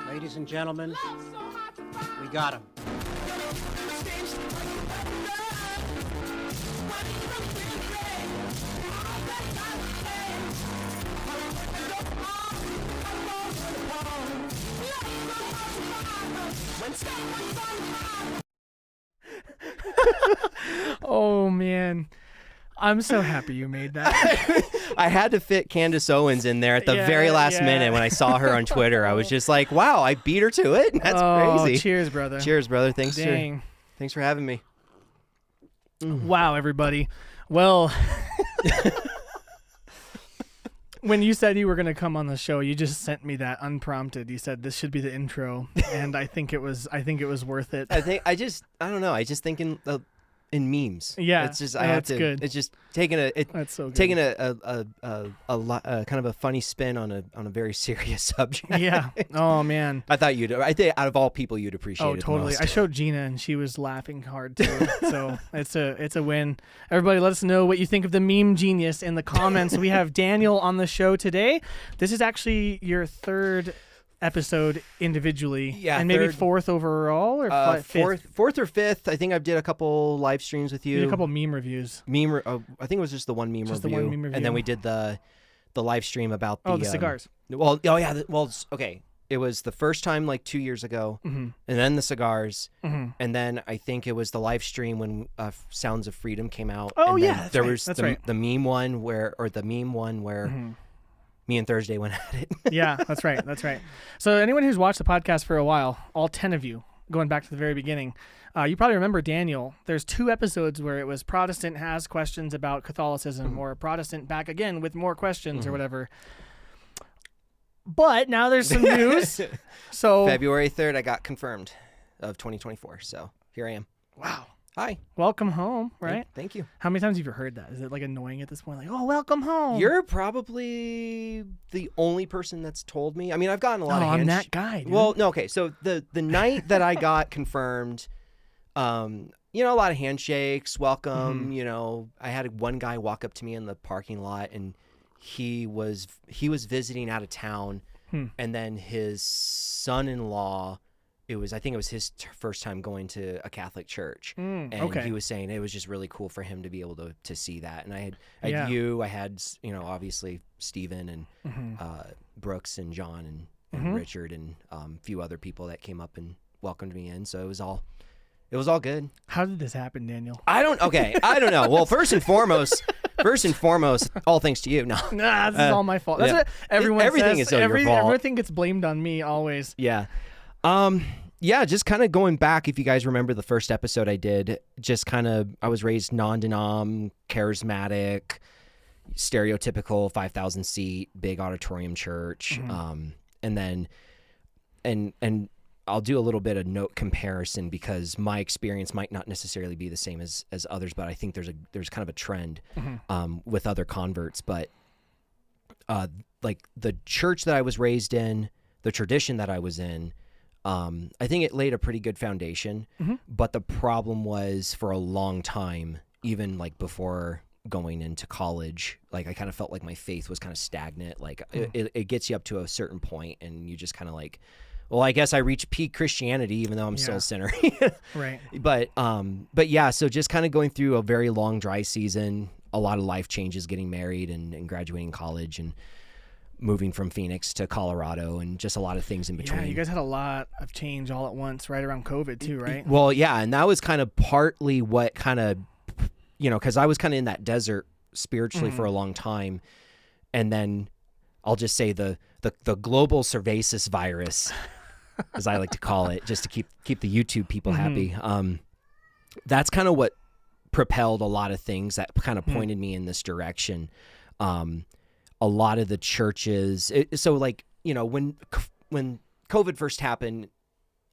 Ladies and gentlemen, we got him. Oh, man. I'm so happy you made that. I had to fit Candace Owens in there at the very last minute when I saw her on Twitter. I was just like, wow, I beat her to it. That's crazy. Cheers, brother. Cheers, brother. Thanks for having me. Wow, everybody. Well, when you said you were going to come on the show, you just sent me that unprompted. You said this should be the intro, and I think it was worth it. I don't know. I just think in memes. Yeah, it's just Good. It's just taking that's so good. Taking a kind of a funny spin on a very serious subject. Yeah. Oh man. I think out of all people you'd appreciate it. Oh, totally. Most. I showed Gina and she was laughing hard too. So it's a win. Everybody, let us know what you think of the meme genius in the comments. We have Daniel on the show today. This is actually your third episode individually, and maybe fourth overall, or fourth or fifth. I think I did a couple live streams with you. You did a couple meme reviews. I think it was just the one meme review, and then we did the live stream about the cigars. Okay. It was the first time like 2 years ago, and then the cigars, and then I think it was the live stream when Sounds of Freedom came out. Oh and yeah, there was the meme one where me and Thursday went at it. Yeah, that's right. So anyone who's watched the podcast for a while, all 10 of you, going back to the very beginning, you probably remember Daniel. There's 2 episodes where it was Protestant has questions about Catholicism, or Protestant back again with more questions, or whatever. But now there's some news. So February 3rd, I got confirmed of 2024. So here I am. Wow. Hi. Welcome home, right? Thank you. How many times have you heard that? Is it like annoying at this point? Like, oh, welcome home. You're probably the only person that's told me. I mean, I've gotten a lot of I'm that guy, dude. Well, no, okay. So the night that I got confirmed, a lot of handshakes, welcome. I had one guy walk up to me in the parking lot, and he was visiting out of town, and then his son-in-law. I think it was his first time going to a Catholic church, and he was saying it was just really cool for him to be able to see that. And I had obviously Stephen and Brooks and John and Richard and a few other people that came up and welcomed me in. So it was all good. How did this happen, Daniel? I don't know. Well, first and foremost, all thanks to you. No, this is all my fault. That's what everyone everything says. Is your fault. Everything gets blamed on me always. Yeah. Just kind of going back, if you guys remember the first episode I did, I was raised non-denom, charismatic, stereotypical 5,000 seat, big auditorium church. And I'll do a little bit of note comparison because my experience might not necessarily be the same as others, but I think there's kind of a trend, with other converts. But, like the church that I was raised in, the tradition that I was in, I think it laid a pretty good foundation, but the problem was for a long time, even like before going into college, like I kind of felt like my faith was kind of stagnant. Like it gets you up to a certain point and you just kind of like, well, I guess I reached peak Christianity, even though I'm still a sinner. Right. But yeah, so just kind of going through a very long dry season, a lot of life changes, getting married and graduating college and moving from Phoenix to Colorado and just a lot of things in between. Yeah, you guys had a lot of change all at once right around COVID too, right? Well, yeah, and that was kind of partly what kind of, because I was kind of in that desert spiritually for a long time. And then I'll just say the global cervasis virus, as I like to call it, just to keep the YouTube people happy. That's kind of what propelled a lot of things that kind of pointed me in this direction. A lot of the churches, when COVID first happened,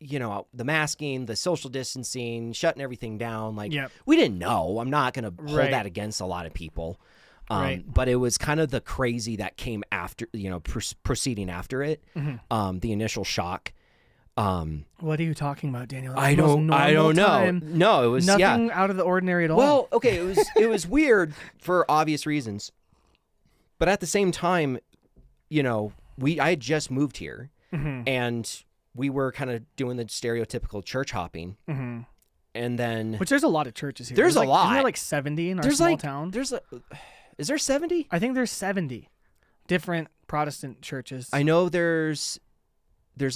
the masking, the social distancing, shutting everything down, we didn't know. I'm not going to hold that against a lot of people. But it was kind of the crazy that came after, proceeding after it, the initial shock. What are you talking about, Daniel? I don't know. No, it was nothing out of the ordinary at all. Well, okay, it was weird for obvious reasons. But at the same time, I had just moved here. and we were kind of doing the stereotypical church hopping. And then, which there's a lot of churches here. There's a lot. Isn't there like 70 in our small town? Is there 70? I think there's 70 different Protestant churches. I know there's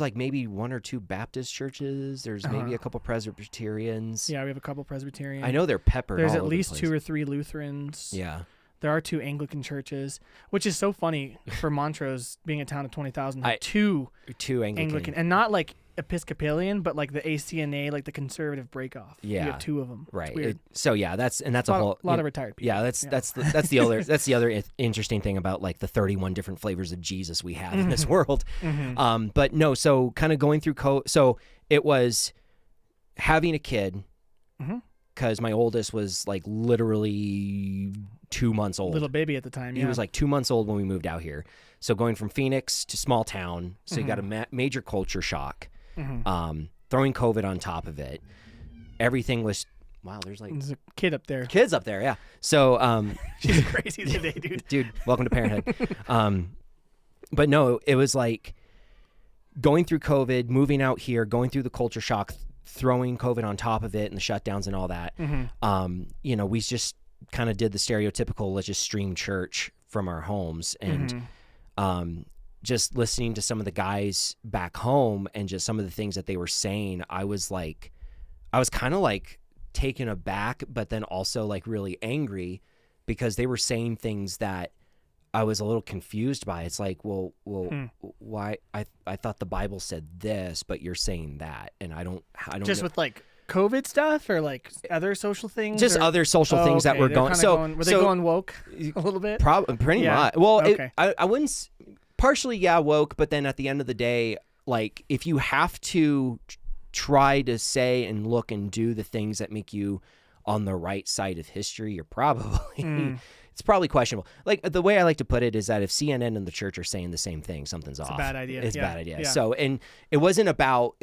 like maybe 1 or 2 Baptist churches. There's maybe a couple Presbyterians. Yeah, we have a couple Presbyterians. I know they're peppered. There's all at over least the 2 place. or 3 Lutherans. Yeah. There are 2 Anglican churches, which is so funny for Montrose being a town of 20,000. 2 Anglican, and not like Episcopalian, but like the ACNA, like the conservative breakoff. Yeah, we have 2 of them. Right. It's weird. That's a whole lot of retired people. Yeah, that's the other interesting thing about like the 31 different flavors of Jesus we have in this world. But no, so kind of going through so it was having a kid. Because my oldest was like literally 2 months old. Little baby at the time. He was like 2 months old when we moved out here. So going from Phoenix to small town, so you got a major culture shock. Throwing COVID on top of it, everything was there's a kid up there. Kids up there, yeah. So she's crazy today, dude. Dude, welcome to parenthood. But no, it was like going through COVID, moving out here, going through the culture shock, throwing COVID on top of it and the shutdowns and all that. We just kind of did the stereotypical, let's just stream church from our homes. And just listening to some of the guys back home and just some of the things that they were saying, I was kind of like taken aback, but then also like really angry because they were saying things that I was a little confused by. It's like, well, why? I thought the Bible said this, but you're saying that, and I don't just know. With like COVID stuff or like other social things, just other social things that were going. Were they going woke a little bit? Pretty much. Well, I wouldn't. Partially, yeah, woke, but then at the end of the day, like if you have to try to say and look and do the things that make you on the right side of history, you're probably it's probably questionable. Like the way I like to put it is that if CNN and the church are saying the same thing, something's off. It's a bad idea. It's a bad idea. Yeah. So, and it wasn't about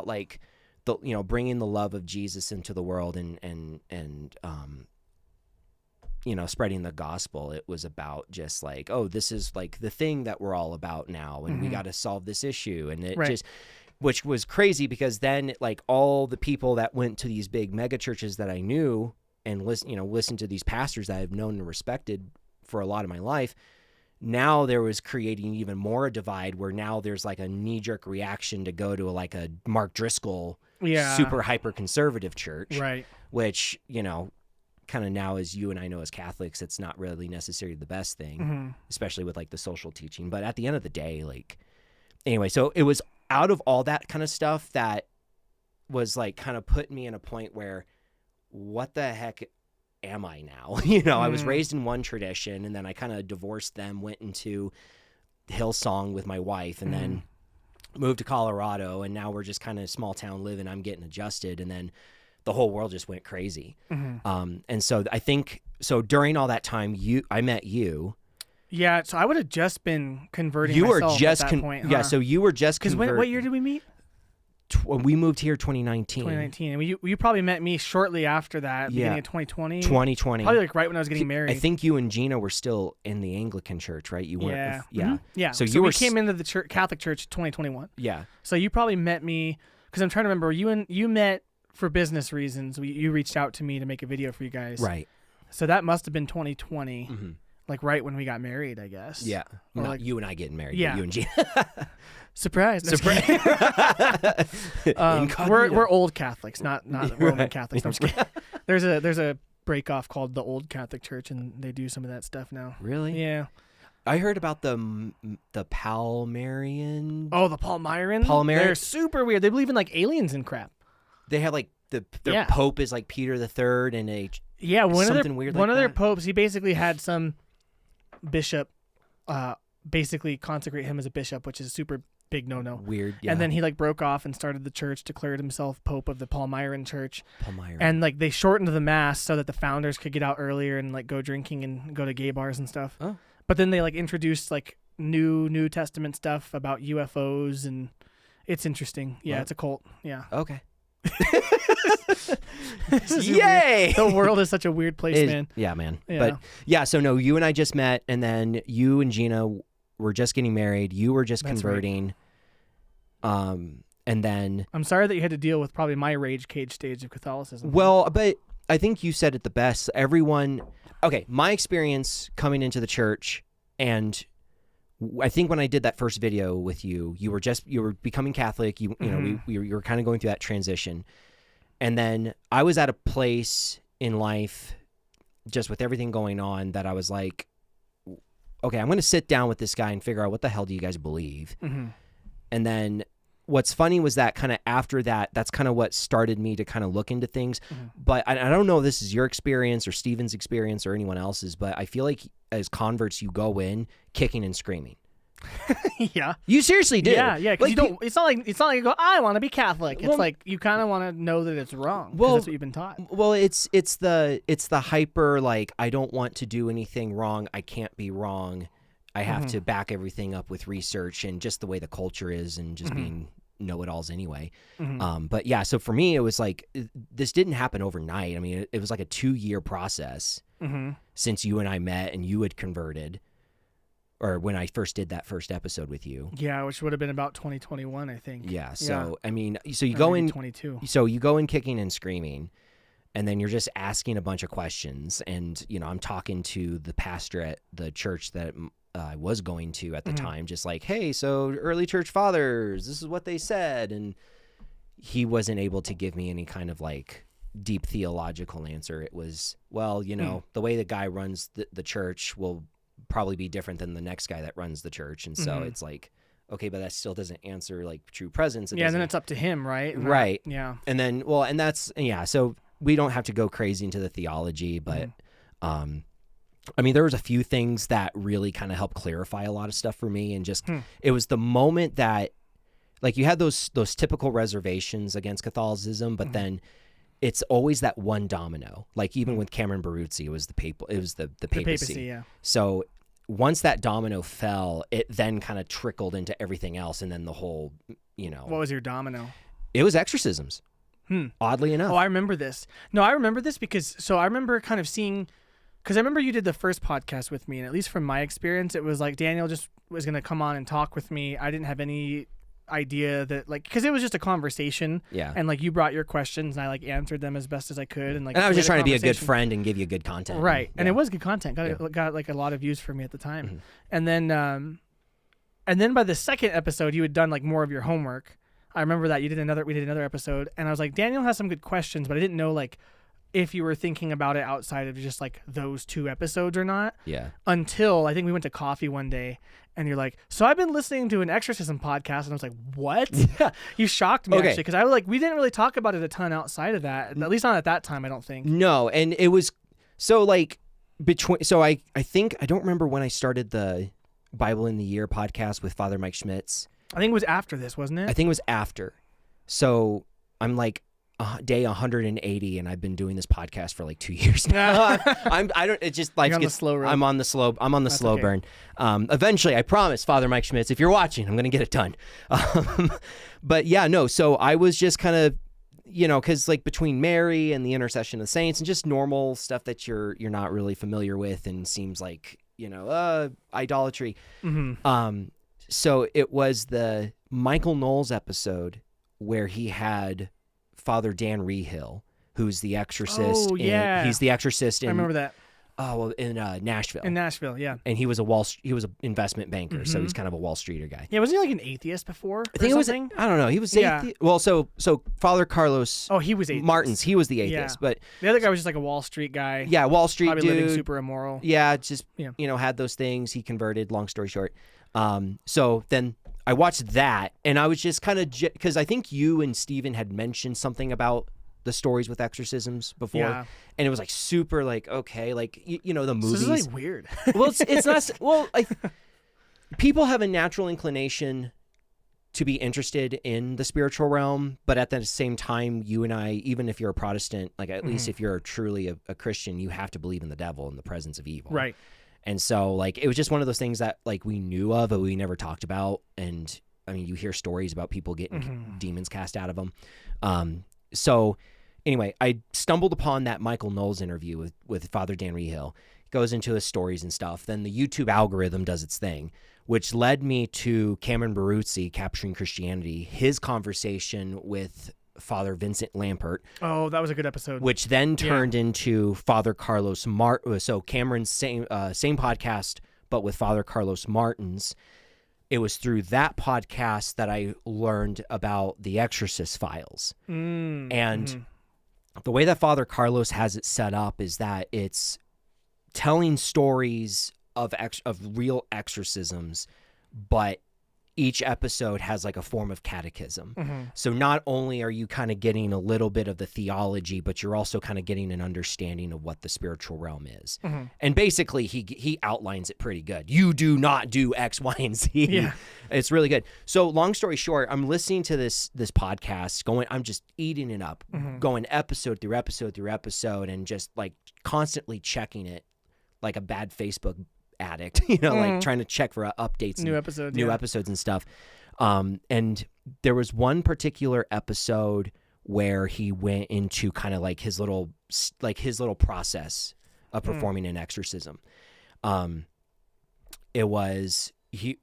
like the bringing the love of Jesus into the world and spreading the gospel. It was about just like, oh, this is like the thing that we're all about now, and we got to solve this issue, and it which was crazy because then like all the people that went to these big mega churches that I knew and listened to these pastors that I've known and respected for a lot of my life, now there was creating even more a divide where now there's like a knee-jerk reaction to go to like a Mark Driscoll super hyper conservative church, right? Which kind of now, as you and I know as Catholics, it's not really necessarily the best thing, especially with like the social teaching. But at the end of the day, like anyway, so it was out of all that kind of stuff that was like kind of put me in a point where, what the heck am I now? I was raised in one tradition, and then I kind of divorced them, went into Hillsong with my wife, and then moved to Colorado, and now we're just kind of small town living. I'm getting adjusted, and then the whole world just went crazy. And so I think, during all that time, I met you. Yeah, so I would have just been converting myself at that point. Yeah, so you were just converting. Because what year did we meet? We moved here 2019. 2019. And you probably met me shortly after that, beginning of 2020. 2020. Probably like right when I was getting married. I think you and Gina were still in the Anglican church, right? You weren't. Yeah. So we came into the Catholic Church 2021. Yeah. So you probably met me, because I'm trying to remember, you met for business reasons. You reached out to me to make a video for you guys. Right. So that must have been 2020. Like right when we got married, I guess. Yeah. Or not like, you and I getting married, but you and Gina. Surprise. We're old Catholics, not Roman Catholics. No, I'm just kidding. There's a break off called the Old Catholic Church, and they do some of that stuff now. Really? Yeah. I heard about the Palmarian. Oh, the Palmarian? They're super weird. They believe in like aliens and crap. They have like their Pope is like Peter III, and one of their popes. He basically had some bishop basically consecrate him as a bishop, which is a super big no-no. Weird. Yeah. And then he like broke off and started the church, declared himself Pope of the Palmyran Church. And like they shortened the mass so that the founders could get out earlier and like go drinking and go to gay bars and stuff. Oh. But then they like introduced like New Testament stuff about UFOs, and it's interesting. Yeah, It's a cult. Yeah. Okay. Yay! The world is such a weird place, man. Yeah, man. Yeah. But yeah, so no, you and I just met, and then you and Gina were just getting married. You were just converting. And then, I'm sorry that you had to deal with probably my rage cage stage of Catholicism. well, but I think you said it the best. My experience coming into the church, and I think when I did that first video with you, you were becoming Catholic. You know, we were kind of going through that transition. And then I was at a place in life, just with everything going on, that I was like, okay, I'm going to sit down with this guy and figure out what the hell do you guys believe. And then what's funny was that kind of after that, that's kind of what started me to kind of look into things. But I don't know if this is your experience or Stephen's experience or anyone else's, but I feel like as converts, you go in kicking and screaming. Yeah. You seriously do. Yeah, yeah. Because Like, you don't. It's not like you go, I want to be Catholic. It's like you kind of want to know that it's wrong. Well, that's what you've been taught. Well, it's the hyper, like, I don't want to do anything wrong. I can't be wrong. I have to back everything up with research and just the way the culture is, and just being know-it-alls anyway. But yeah, so for me, it was like, this didn't happen overnight. I mean, it was like a 2-year process since you and I met and you had converted, or when I first did that first episode with you. Yeah, which would have been about 2021, I think. Yeah. So I mean, so you go in 22. So you go in kicking and screaming, and then you're just asking a bunch of questions. And I'm talking to the pastor at the church that I was going to at the time, just like, hey, so early church fathers, this is what they said. And he wasn't able to give me any kind of like deep theological answer. It was, well, the way the guy runs the church will probably be different than the next guy that runs the church. And so it's like, okay, but that still doesn't answer like true presence. And then it's up to him, right? Right. Yeah. And then, so we don't have to go crazy into the theology, but, I mean, there was a few things that really kind of helped clarify a lot of stuff for me. And just, it was the moment that, like, you had those typical reservations against Catholicism, but then it's always that one domino. Like, even with Cameron Baruzzi, it was the papacy. Yeah. So once that domino fell, it then kind of trickled into everything else. And then the whole, What was your domino? It was exorcisms. Oddly enough. Oh, I remember this. No, I remember this because I remember kind of seeing, because I remember you did the first podcast with me, and at least from my experience, it was like Daniel just was going to come on and talk with me. I didn't have any idea that, like, because it was just a conversation. Yeah. And like you brought your questions and I like answered them as best as I could. And I was just trying to be a good friend and give you good content. Right. And it was good content. Got like a lot of views for me at the time. And then by the second episode, you had done like more of your homework. I remember that we did another episode, and I was like, Daniel has some good questions, but I didn't know like if you were thinking about it outside of just like those 2 episodes or not. Yeah. Until I think we went to coffee one day, and you're like, so I've been listening to an exorcism podcast, and I was like, what? You shocked me actually, because I was like, we didn't really talk about it a ton outside of that, at least not at that time, I don't think. No, and it was so like I think I don't remember when I started the Bible in the Year podcast with Father Mike Schmitz. I think it was after this, wasn't it? I think it was after. So I'm like day 180, and I've been doing this podcast for like 2 years now. It's just like, You're on the slow road. I'm on the slow okay. burn. Eventually, I promise, Father Mike Schmitz, if you're watching, I'm going to get it done. But yeah, no. So I was just kind of, because like between Mary and the intercession of the saints and just normal stuff that you're not really familiar with and seems like, idolatry. So it was the Michael Knowles episode where he had Father Dan Rehill, who's the exorcist. Oh, yeah. He's the exorcist in, I remember that. Oh, well, in Nashville. In Nashville, yeah. And he was an investment banker, so he's kind of a Wall Streeter guy. Yeah, wasn't he like an atheist before? I think it was. I don't know. He was atheist. Well, so Father Carlos. Oh, he was atheist. Martins. He was the atheist, but the other guy was just like a Wall Street guy. Yeah, Wall Street probably dude. living super immoral. Yeah, just had those things. He converted. Long story short. So then I watched that, and I was just kind of because I think you and Stephen had mentioned something about the stories with exorcisms before, and it was like super like, okay, like the movies. So this is like weird. Well, it's not. Well, people have a natural inclination to be interested in the spiritual realm, but at the same time, you and I, even if you're a Protestant, like at least if you're truly a Christian, you have to believe in the devil and the presence of evil, right? And so, like, it was just one of those things that, like, we knew of, but we never talked about. And, I mean, you hear stories about people getting demons cast out of them. So, anyway, I stumbled upon that Michael Knowles interview with Father Dan Rehill. He goes into his stories and stuff. Then the YouTube algorithm does its thing, which led me to Cameron Baruzzi, Capturing Christianity, his conversation with Father Vincent Lampert. Oh, that was a good episode. Which then turned into Father Carlos So Cameron's same podcast, but with Father Carlos Martins. It was through that podcast that I learned about the Exorcist files. And the way that Father Carlos has it set up is that it's telling stories of real exorcisms, but each episode has like a form of catechism. So not only are you kind of getting a little bit of the theology, but you're also kind of getting an understanding of what the spiritual realm is. And basically he outlines it pretty good. You do not do X, Y, and Z. Yeah. It's really good. So long story short, I'm listening to this podcast I'm just eating it up, going episode through episode through episode, and just like constantly checking it like a bad Facebook addict, like trying to check for updates, new episodes and stuff. And there was one particular episode where he went into kind of like his little process of performing an exorcism. It was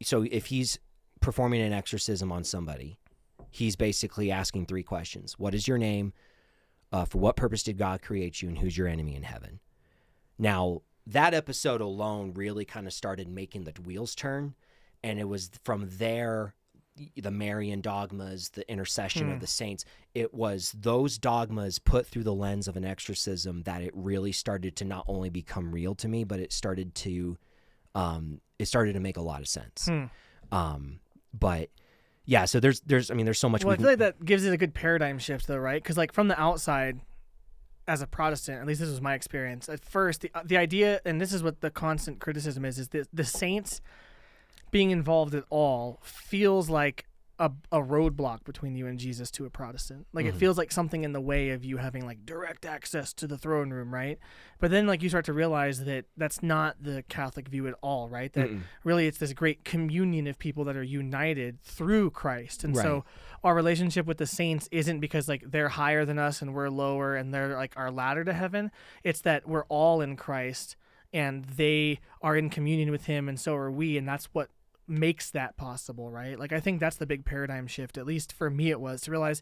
so if he's performing an exorcism on somebody, he's basically asking 3 questions. What is your name? For what purpose did God create you? And who's your enemy in heaven? Now, that episode alone really kind of started making the wheels turn. And it was from there, the Marian dogmas, the intercession of the saints, it was those dogmas put through the lens of an exorcism that it really started to not only become real to me, but it started to make a lot of sense. But yeah, so there's so much. Well, I feel like that gives it a good paradigm shift though, right? Because like from the outside, as a Protestant, at least this was my experience. At first, the idea, and this is what the constant criticism is the saints being involved at all feels like a roadblock between you and Jesus to a Protestant. Like it feels like something in the way of you having like direct access to the throne room, right? But then like you start to realize that that's not the Catholic view at all, right? That really it's this great communion of people that are united through Christ. And so our relationship with the saints isn't because like they're higher than us and we're lower and they're like our ladder to heaven. It's that we're all in Christ and they are in communion with him and so are we, and that's what makes that possible, right? Like I think that's the big paradigm shift, at least for me it was, to realize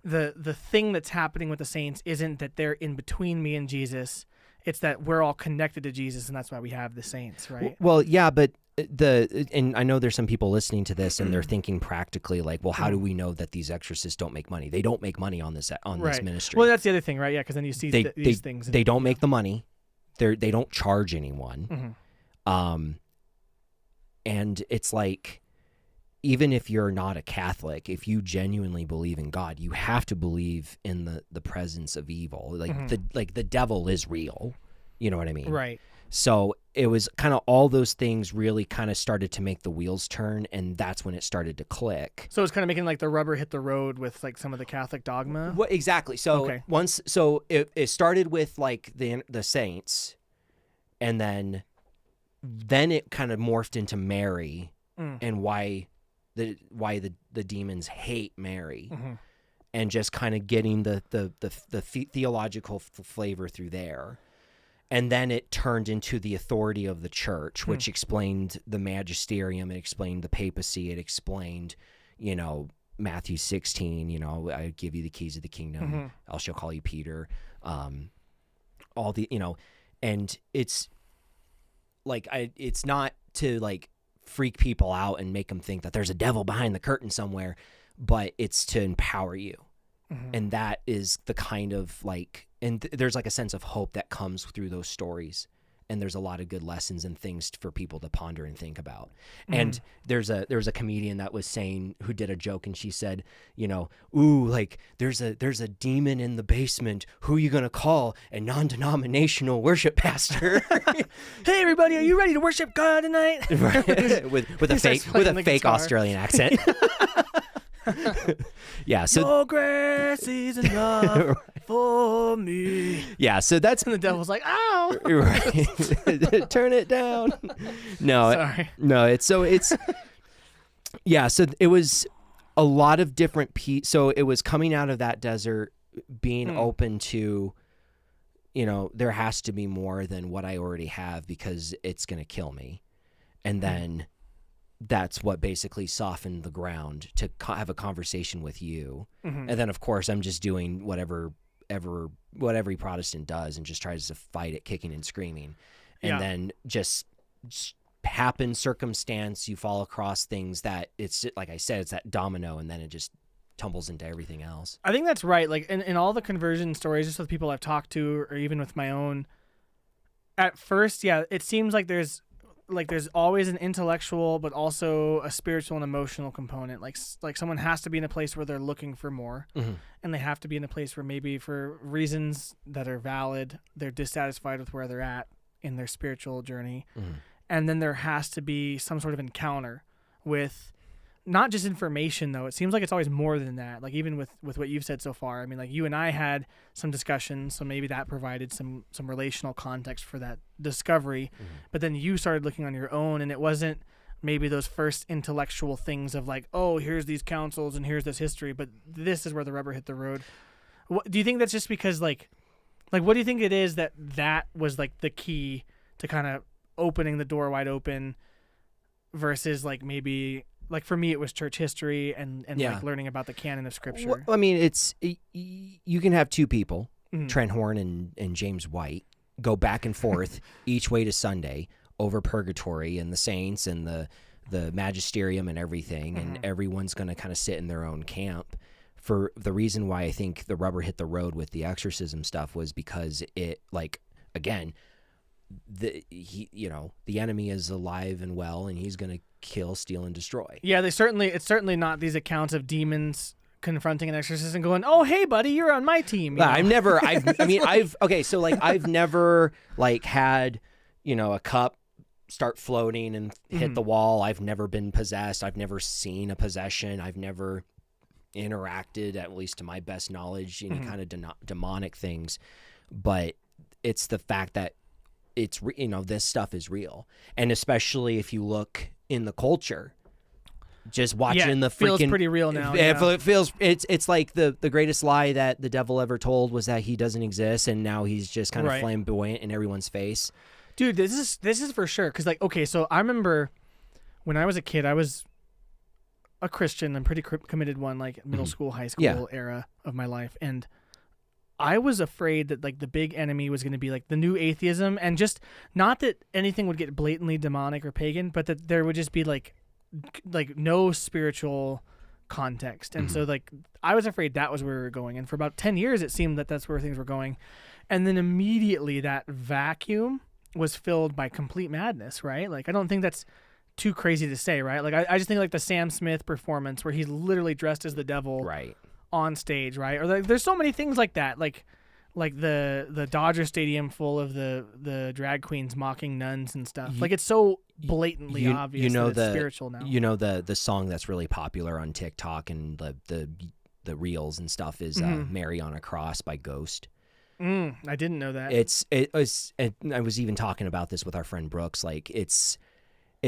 the thing that's happening with the saints isn't that they're in between me and Jesus, it's that we're all connected to Jesus, and that's why we have the saints, right? Well, yeah, but and I know there's some people listening to this and they're thinking practically like, well, how do we know that these exorcists don't make money? They don't make money on this this ministry. Well, that's the other thing, right? Yeah, because then you see these things. They don't make the money. They don't charge anyone. And it's like, even if you're not a Catholic, if you genuinely believe in God, you have to believe in the presence of evil. Like the devil is real. You know what I mean? Right. So it was kind of all those things really kind of started to make the wheels turn, and that's when it started to click. So it's kind of making like the rubber hit the road with like some of the Catholic dogma. Well, exactly. So it started with like the saints, and then it kind of morphed into Mary and why the demons hate Mary, and just kind of getting the theological flavor through there. And then it turned into the authority of the church, which explained the magisterium, it explained the papacy, it explained, Matthew 16, I give you the keys of the kingdom, I shall call you Peter, all the, and it's like, it's not to like freak people out and make them think that there's a devil behind the curtain somewhere, but it's to empower you. And that is the kind of like, and there's like a sense of hope that comes through those stories. And there's a lot of good lessons and things for people to ponder and think about. And there was a comedian that was saying, who did a joke, and she said, ooh, like there's a demon in the basement. Who are you gonna call? A non-denominational worship pastor. Hey everybody, are you ready to worship God tonight? Right. with a fake Australian accent. Yeah, so no grace is enough for me. Yeah, so that's and the devil's like, ow, right. Turn it down. No, sorry. No, it's yeah. So it was a lot of different so it was coming out of that desert, being open to there has to be more than what I already have because it's going to kill me. And then that's what basically softened the ground to have a conversation with you. And then, of course, I'm just doing what every Protestant does and just tries to fight it kicking and screaming. And then just happen circumstance, you fall across things that it's, like I said, it's that domino, and then it just tumbles into everything else. I think that's right. Like in all the conversion stories, just with people I've talked to, or even with my own, at first, it seems like there's always an intellectual, but also a spiritual and emotional component. Like someone has to be in a place where they're looking for more, and they have to be in a place where maybe for reasons that are valid, they're dissatisfied with where they're at in their spiritual journey. And then there has to be some sort of encounter with not just information, though. It seems like it's always more than that. Like even with what you've said so far, I mean, like you and I had some discussions, so maybe that provided some relational context for that discovery. But then you started looking on your own, and it wasn't maybe those first intellectual things of like, oh, here's these councils and here's this history, but this is where the rubber hit the road. Do you think that's just because like what do you think it is that was like the key to kind of opening the door wide open versus like maybe like for me it was church history and like learning about the canon of scripture? Well, I mean, you can have two people, Trent Horn and James White, go back and forth each way to Sunday over purgatory and the saints and the magisterium and everything, and everyone's going to kind of sit in their own camp. For the reason why I think the rubber hit the road with the exorcism stuff was because it, like, again, the enemy is alive and well, and he's going to kill, steal, and destroy. Yeah, it's certainly not these accounts of demons confronting an exorcist and going, "Oh, hey, buddy, you're on my team." I've never like had, a cup start floating and hit the wall. I've never been possessed. I've never seen a possession. I've never interacted, at least to my best knowledge, any kind of demonic things. But it's the fact that it's, this stuff is real. And especially if you look in the culture, just watching the freaking... feels pretty real now. It feels, it's like the greatest lie that the devil ever told was that he doesn't exist, and now he's just kind of flamboyant in everyone's face. Dude, this is for sure. Because, like, okay, so I remember when I was a kid, I was a Christian and pretty committed one, like middle school, high school era of my life. And I was afraid that like the big enemy was going to be like the new atheism, and just not that anything would get blatantly demonic or pagan, but that there would just be like no spiritual context. And so like I was afraid that was where we were going. And for about 10 years, it seemed that that's where things were going. And then immediately that vacuum was filled by complete madness, right? Like, I don't think that's too crazy to say, right? Like, I just think like the Sam Smith performance where he's literally dressed as the devil on stage, right? Or like, there's so many things like that, like the Dodger Stadium full of the drag queens mocking nuns and stuff. Like, it's so blatantly obvious that it's spiritual now. The song that's really popular on TikTok and the reels and stuff is "Mary on a Cross" by Ghost. I didn't know that. I was even talking about this with our friend Brooks. Like, it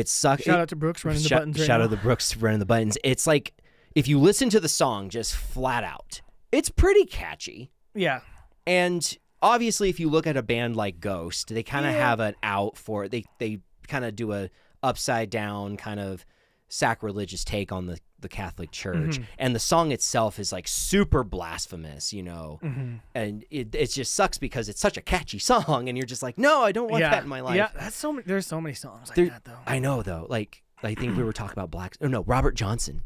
sucks. Shout out to Brooks running the buttons. Shout out to Brooks running the buttons. It's like, if you listen to the song just flat out, it's pretty catchy. Yeah. And obviously, if you look at a band like Ghost, they kind of have an out for it. They kind of do a upside down kind of sacrilegious take on the Catholic Church, and the song itself is like super blasphemous, and it just sucks because it's such a catchy song, and you're just like, no, I don't want that in my life. Yeah, there's so many songs like that though. I know though, like I think we were talking about Robert Johnson.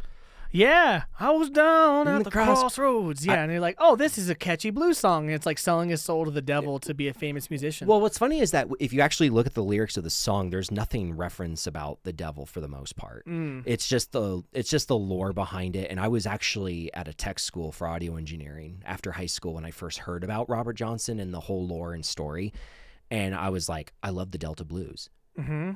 Yeah, I was down at the crossroads. Yeah, and you're like, oh, this is a catchy blues song. And it's like selling his soul to the devil to be a famous musician. Well, what's funny is that if you actually look at the lyrics of the song, there's nothing reference about the devil for the most part. It's just the lore behind it. And I was actually at a tech school for audio engineering after high school when I first heard about Robert Johnson and the whole lore and story. And I was like, I love the Delta blues.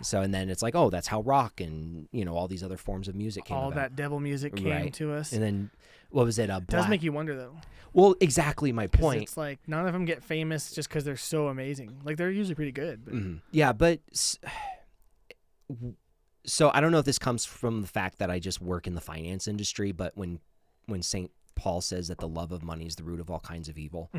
So, and then it's like, oh, that's how rock and all these other forms of music came about. All that devil music came to us. And then what was it? It does make you wonder though. Well, exactly my point. It's like none of them get famous just because they're so amazing. Like, they're usually pretty good. But. Yeah, but so I don't know if this comes from the fact that I just work in the finance industry, but when St. Paul says that the love of money is the root of all kinds of evil,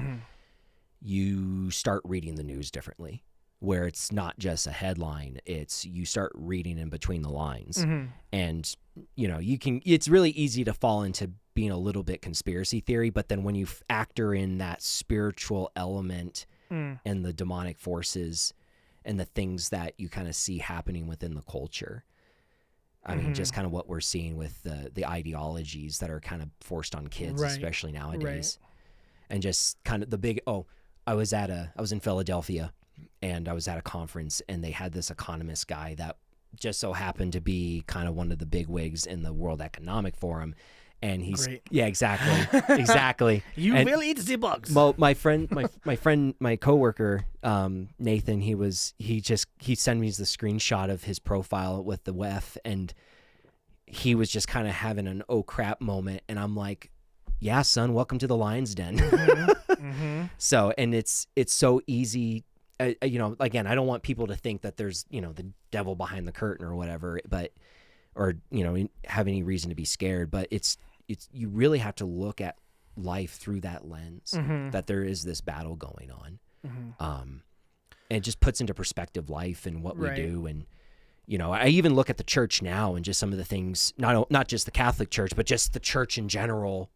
you start reading the news differently, where it's not just a headline, it's you start reading in between the lines. And it's really easy to fall into being a little bit conspiracy theory, but then when you factor in that spiritual element and the demonic forces and the things that you kind of see happening within the culture, I mean, just kind of what we're seeing with the ideologies that are kind of forced on kids, especially nowadays. And just kind of the big, I was in Philadelphia, and I was at a conference, and they had this economist guy that just so happened to be kind of one of the big wigs in the World Economic Forum. And he's exactly. You will eat the bugs. Well, my coworker, Nathan, he sent me the screenshot of his profile with the WEF, and he was just kind of having an oh crap moment, and I'm like, yeah, son, welcome to the lion's den. So, and it's so easy. Again, I don't want people to think that there's, the devil behind the curtain or whatever, or have any reason to be scared, but it's you really have to look at life through that lens, that there is this battle going on. And it just puts into perspective life and what we do. And, I even look at the church now and just some of the things, not just the Catholic Church, but just the church in general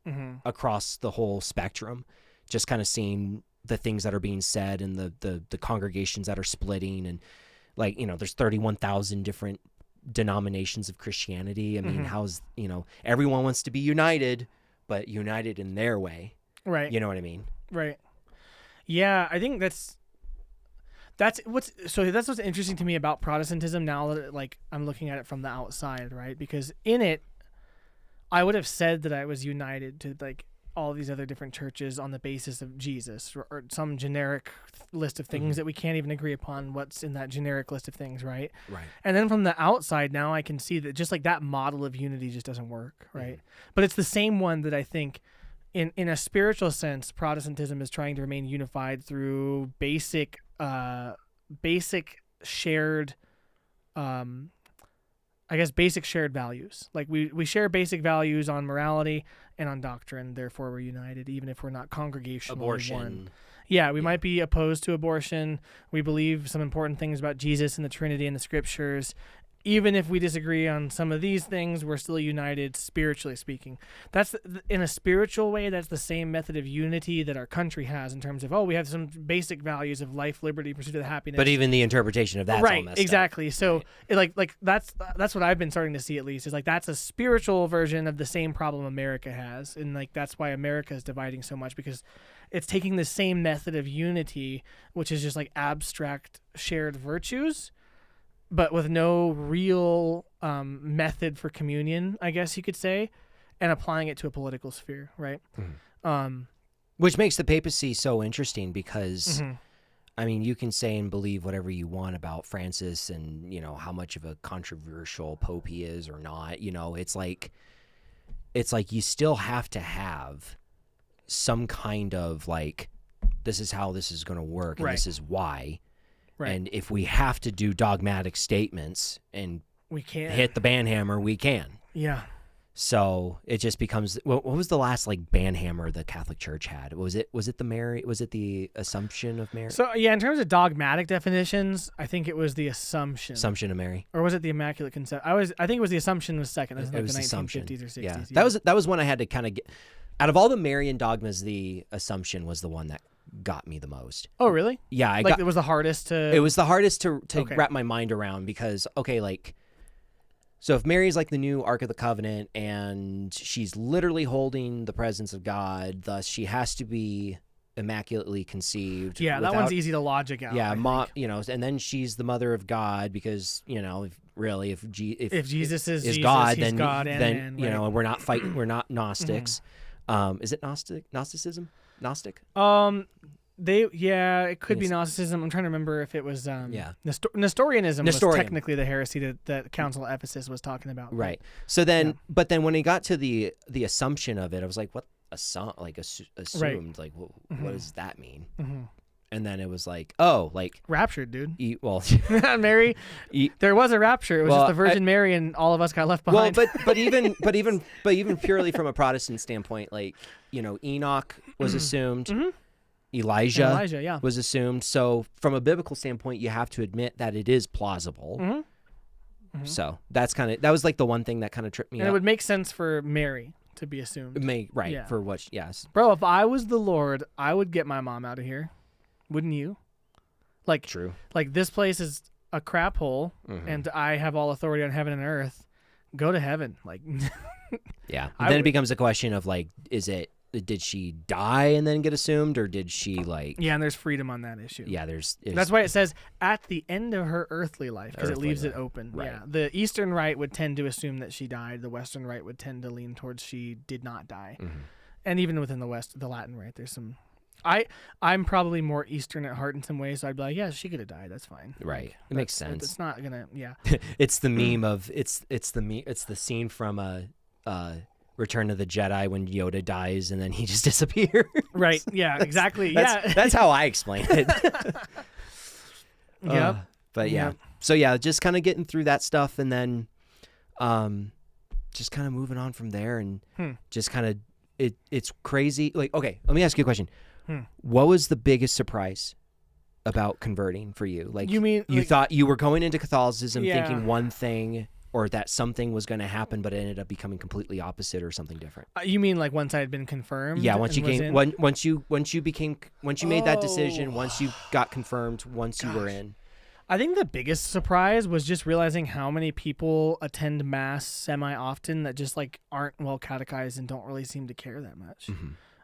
across the whole spectrum, just kind of seeing the things that are being said and the congregations that are splitting. And there's 31,000 different denominations of Christianity. I mean, everyone wants to be united, but united in their way. Right. You know what I mean? Right. Yeah, I think that's what's interesting to me about Protestantism now that I'm looking at it from the outside, right? Because in it, I would have said that I was united to all these other different churches on the basis of Jesus or some generic list of things that we can't even agree upon what's in that generic list of things, right? Right. And then from the outside now I can see that just that model of unity just doesn't work, right? But it's the same one that I think in a spiritual sense, Protestantism is trying to remain unified through basic shared basic shared values. We share basic values on morality and on doctrine, therefore we're united, even if we're not congregationally abortion. One. Yeah, we might be opposed to abortion. We believe some important things about Jesus and the Trinity and the Scriptures. Even if we disagree on some of these things, we're still united, spiritually speaking. That's in a spiritual way. That's the same method of unity that our country has in terms of we have some basic values of life, liberty, pursuit of happiness. But even the interpretation of that's all messed exactly. up. So that's what I've been starting to see, at least, is that's a spiritual version of the same problem America has, and that's why America is dividing so much, because it's taking the same method of unity, which is just abstract shared virtues, but with no real method for communion, I guess you could say, and applying it to a political sphere, right? Which makes the papacy so interesting because, I mean, you can say and believe whatever you want about Francis and, how much of a controversial pope he is or not. It's like you still have to have some kind of this is how this is going to work and this is why. Right. And if we have to do dogmatic statements and we can't hit the banhammer, we can. Yeah. So it just becomes, what was the last banhammer the Catholic Church had? Was it the Assumption of Mary? So yeah, in terms of dogmatic definitions, I think it was the Assumption. Assumption of Mary. Or was it the Immaculate Conception? I think it was the Assumption was second. It was the 1950s or 60s. Yeah. That was one I had to kind of get. Out of all the Marian dogmas, the Assumption was the one that got me the most. Oh, really? Yeah, it was the hardest to. It was the hardest to wrap my mind around because so if Mary's the new Ark of the Covenant and she's literally holding the presence of God, thus she has to be immaculately conceived. Yeah, that one's easy to logic out. Yeah, and then she's the mother of God because if Jesus is God, he's then God then man, right? we're not fighting. We're not Gnostics. Is it Gnosticism? Gnostic? It could be Gnosticism. I'm trying to remember if it was Nestorianism was technically the heresy that the Council of Ephesus was talking about. Right. So then, but then when he got to the assumption of it, I was like, what assumed? Right. What does that mean? And then it was raptured, dude. Mary. There was a rapture. It was just the Virgin Mary, and all of us got left behind. Well, but even purely from a Protestant standpoint, Enoch was assumed. Elijah yeah. was assumed. So from a biblical standpoint, you have to admit that it is plausible. So that was like the one thing that kind of tripped me And up. it would make sense for Mary to be assumed. Yeah. For what? Yes. Bro, if I was the Lord, I would get my mom out of here. Wouldn't you? Like, True. Like, this place is a crap hole, and I have all authority on heaven and earth. Go to heaven. Like, yeah. And then it becomes a question of like, did she die and then get assumed, or did she like? Yeah, and there's freedom on that issue. Yeah, there's That's why it says at the end of her earthly life, because it leaves it open. Right. Yeah, the Eastern Rite would tend to assume that she died. The Western Rite would tend to lean towards she did not die. And even within the West, the Latin Rite, there's some. I'm probably more Eastern at heart in some ways. So I'd be like, yeah, she could have died. That's fine. Right. Like, it makes sense. It's not gonna. Yeah. It's the meme of it's the scene from Return of the Jedi when Yoda dies and then he just disappears. Right. Yeah. Exactly. That's how I explain it. Yep. But yeah. Yep. So yeah, just kind of getting through that stuff and then, just kind of moving on from there and just kind of it's crazy. Like, okay, let me ask you a question. What was the biggest surprise about converting for you? Like, you mean you thought you were going into Catholicism Yeah. thinking one thing, or that something was going to happen, but it ended up becoming completely opposite or something different? You mean like once I had been confirmed? Yeah, once you and was came, in? once you made that decision, once you got confirmed, once you were in. I think the biggest surprise was just realizing how many people attend mass semi-often that just like aren't well catechized and don't really seem to care that much.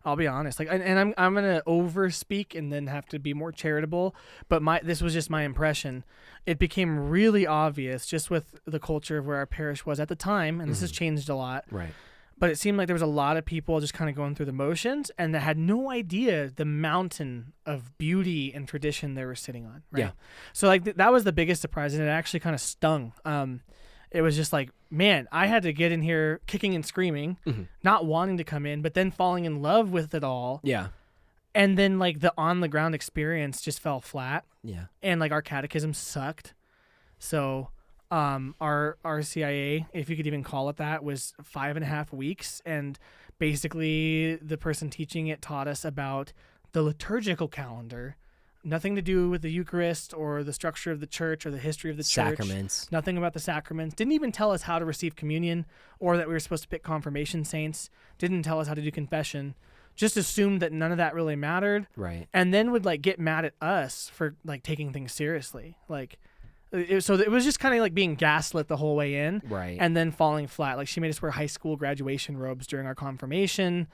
I'll be honest. Like, and I'm gonna overspeak and then have to be more charitable. But this was just my impression. It became really obvious just with the culture of where our parish was at the time, and this has changed a lot. Right. But it seemed like there was a lot of people just kind of going through the motions and that had no idea the mountain of beauty and tradition they were sitting on. Right? Yeah. So like that was the biggest surprise, and it actually kind of stung. It was just like, man, I had to get in here kicking and screaming, not wanting to come in, but then falling in love with it all. Yeah. And then like the on the ground experience just fell flat. Yeah. And like our catechism sucked. So our RCIA, if you could even call it that, was 5.5 weeks. And basically the person teaching it taught us about the liturgical calendar. Nothing to do with the Eucharist or the structure of the church or the history of the church. Sacraments. Nothing about the sacraments. Didn't even tell us how to receive communion or that we were supposed to pick confirmation saints. Didn't tell us how to do confession. Just assumed that none of that really mattered. Right. And then would like get mad at us for like taking things seriously. Like, so it was just kind of like being gaslit the whole way in. Right. And then falling flat. Like she made us wear high school graduation robes during our confirmation.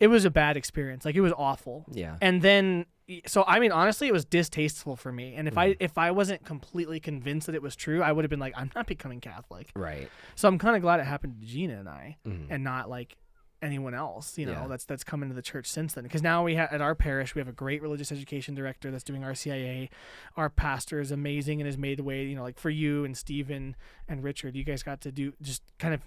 It was a bad experience. Like it was awful. Yeah. And then, so I mean, honestly, it was distasteful for me. And if I wasn't completely convinced that it was true, I would have been like, I'm not becoming Catholic. Right. So I'm kind of glad it happened to Gina and I, and not like anyone else, you know, that's come into the church since then. Because now at our parish, we have a great religious education director that's doing RCIA. Our pastor is amazing and has made the way, you know, like for you and Stephen and Richard, you guys got to do just kind of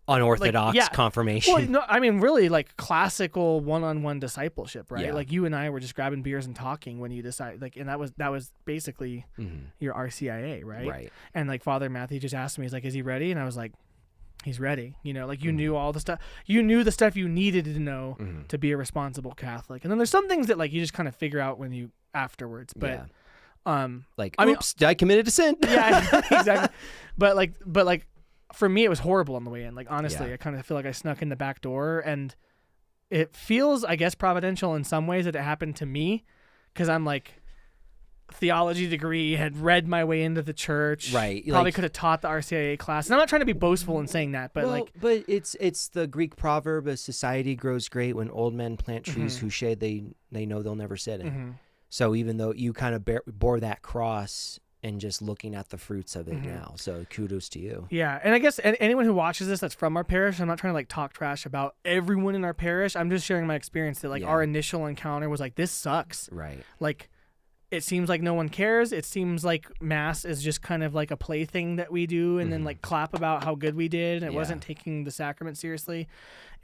unorthodox confirmation. Well, no, I mean, really like classical one-on-one discipleship, right? Yeah. Like you and I were just grabbing beers and talking when you decide, like, and that was basically your RCIA, right? Right. And like Father Matthew just asked me, he's like, is he ready? And I was like, he's ready. You know, like you knew all the stuff. You knew the stuff you needed to know to be a responsible Catholic. And then there's some things that like you just kind of figure out when you afterwards. But like, I mean, oops, I committed a sin. Yeah, exactly. But like for me, it was horrible on the way in. Like, honestly, I kind of feel like I snuck in the back door, and it feels, I guess, providential in some ways that it happened to me, because I'm like, theology degree, had read my way into the church. Right. Probably Like, could have taught the RCIA class. And I'm not trying to be boastful in saying that, but but it's the Greek proverb: "A society grows great when old men plant trees whose shade they know they'll never sit in." So even though you kind of bore that cross, and just looking at the fruits of it now. So kudos to you. Yeah. And I guess anyone who watches this that's from our parish, I'm not trying to like talk trash about everyone in our parish. I'm just sharing my experience that like our initial encounter was like, this sucks. Right. Like, it seems like no one cares. It seems like mass is just kind of like a plaything that we do and then like clap about how good we did. And it wasn't taking the sacrament seriously.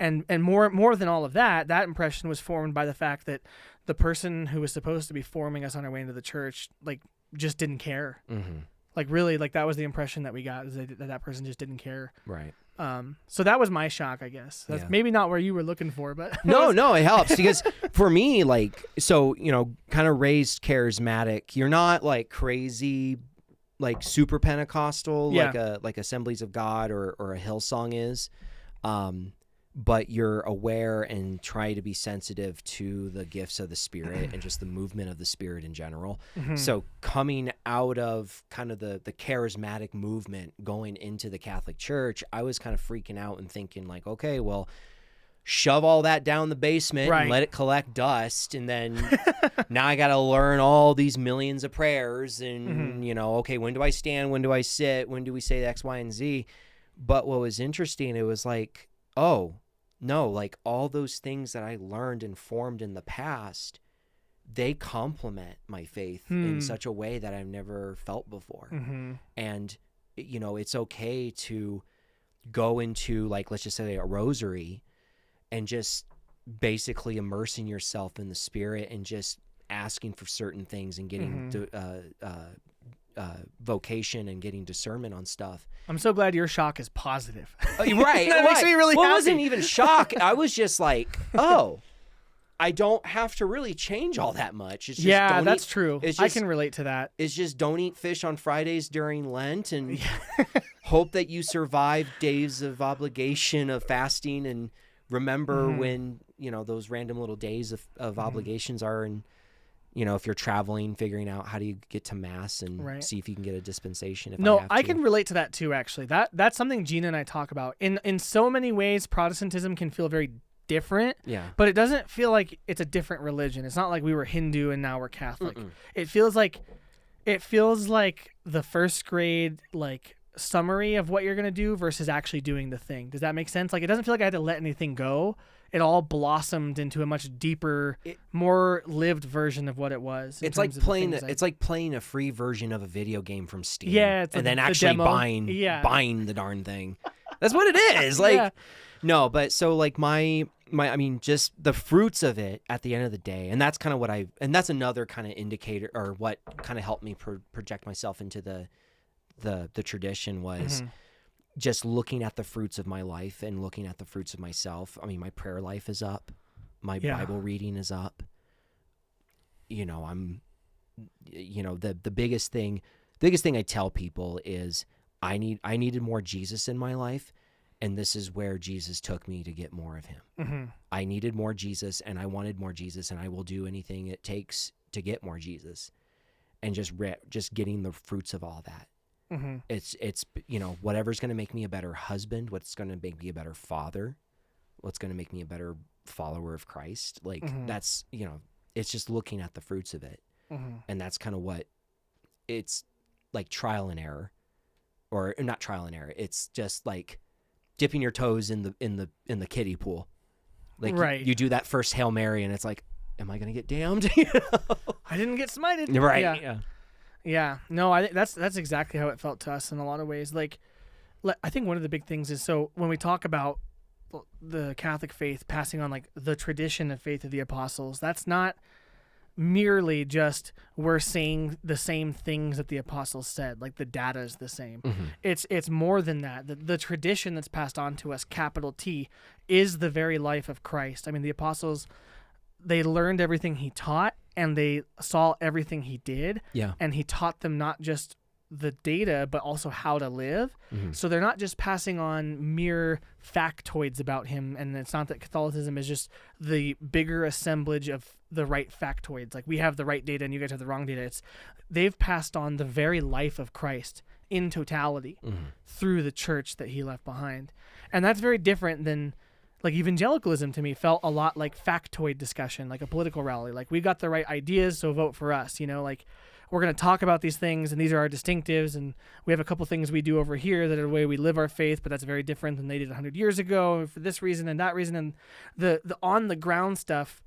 And more than all of that, that impression was formed by the fact that the person who was supposed to be forming us on our way into the church, like, just didn't care. Like, really, like, that was the impression that we got, is that person just didn't care. Right. So that was my shock, I guess. That's maybe not where you were looking for, but no, it helps because for me, like, so, kind of raised charismatic. You're not like crazy, like super Pentecostal, like Assemblies of God or a Hillsong is. But you're aware and try to be sensitive to the gifts of the Spirit and just the movement of the Spirit in general. So coming out of kind of the charismatic movement going into the Catholic Church, I was kind of freaking out and thinking like, okay, well, shove all that down the basement and let it collect dust. And then now I got to learn all these millions of prayers and, okay, when do I stand? When do I sit? When do we say X, Y, and Z? But what was interesting, it was like, oh, no, like all those things that I learned and formed in the past, they complement my faith in such a way that I've never felt before. And, it's okay to go into, like, let's just say a rosary and just basically immersing yourself in the Spirit and just asking for certain things and getting vocation and getting discernment on stuff. I'm so glad your shock is positive. Right. That makes me really happy. It wasn't even shock. I was just like, oh, I don't have to really change all that much. It's just that's true. I can relate to that. It's just don't eat fish on Fridays during Lent and hope that you survive days of obligation of fasting and remember when, those random little days of obligations are, and if you're traveling, figuring out how do you get to Mass and see if you can get a dispensation. I can relate to that too, actually. That's something Gina and I talk about. In so many ways, Protestantism can feel very different, but it doesn't feel like it's a different religion. It's not like we were Hindu and now we're Catholic. It feels like the first grade, like, summary of what you're going to do versus actually doing the thing. Does that make sense? Like, it doesn't feel like I had to let anything go. It all blossomed into a much deeper, more lived version of what it was. It's like playing a free version of a video game from Steam. Yeah, it's like and then actually buying the darn thing. That's what it is. Like, no, but so like my I mean, just the fruits of it at the end of the day, and that's kind of what and that's another kind of indicator, or what kind of helped me project myself into the tradition was just looking at the fruits of my life and looking at the fruits of myself. I mean, my prayer life is up. My Bible reading is up. I'm, the biggest thing I tell people is I needed more Jesus in my life. And this is where Jesus took me to get more of him. I needed more Jesus and I wanted more Jesus, and I will do anything it takes to get more Jesus, and just getting the fruits of all that. It's whatever's going to make me a better husband, what's going to make me a better father, what's going to make me a better follower of Christ. Like that's, it's just looking at the fruits of it. And that's kind of what it's like, trial and error, or not trial and error. It's just like dipping your toes in the kiddie pool. Like you do that first Hail Mary and it's like, am I going to get damned? I didn't get smited. Right. Yeah. No, I think that's exactly how it felt to us in a lot of ways. Like, I think one of the big things is, so when we talk about the Catholic faith passing on, like, the tradition of faith of the apostles, that's not merely just we're saying the same things that the apostles said, like the data is the same. It's more than that. The tradition that's passed on to us, capital T, is the very life of Christ. I mean, the apostles, they learned everything he taught, and they saw everything he did. And he taught them not just the data, but also how to live. So they're not just passing on mere factoids about him. And it's not that Catholicism is just the bigger assemblage of the right factoids. Like, we have the right data and you guys have the wrong data. They've passed on the very life of Christ in totality through the church that he left behind. And that's very different than, like, evangelicalism to me felt a lot like factoid discussion, like a political rally. Like, we got the right ideas, so vote for us. Like, we're going to talk about these things, and these are our distinctives, and we have a couple things we do over here that are the way we live our faith, but that's very different than they did 100 years ago for this reason and that reason. And the on-the-ground stuff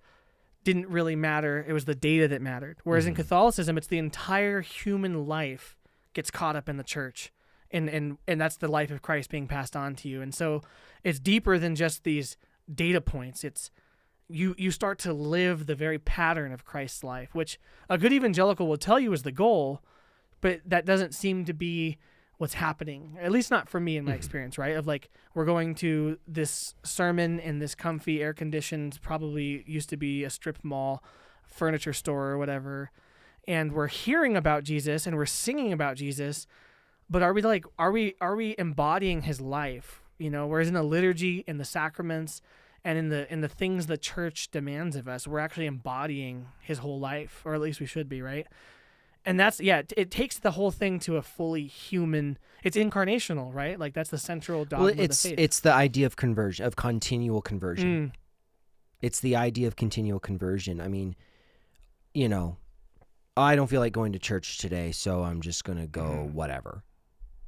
didn't really matter. It was the data that mattered. Whereas in Catholicism, it's the entire human life gets caught up in the church. And that's the life of Christ being passed on to you. And so it's deeper than just these data points. It's you start to live the very pattern of Christ's life, which a good evangelical will tell you is the goal, but that doesn't seem to be what's happening, at least not for me in my experience, right? Of like, we're going to this sermon in this comfy, air-conditioned, probably used to be a strip mall, furniture store or whatever, and we're hearing about Jesus and we're singing about Jesus, but are we embodying his life? Whereas in the liturgy, in the sacraments, and in the things the church demands of us, we're actually embodying his whole life, or at least we should be, right? And that's, it takes the whole thing to a fully human, it's incarnational, right? Like that's the central dogma of the faith. It's the idea of conversion, of continual conversion. It's the idea of continual conversion. I mean, I don't feel like going to church today, so I'm just going to go whatever.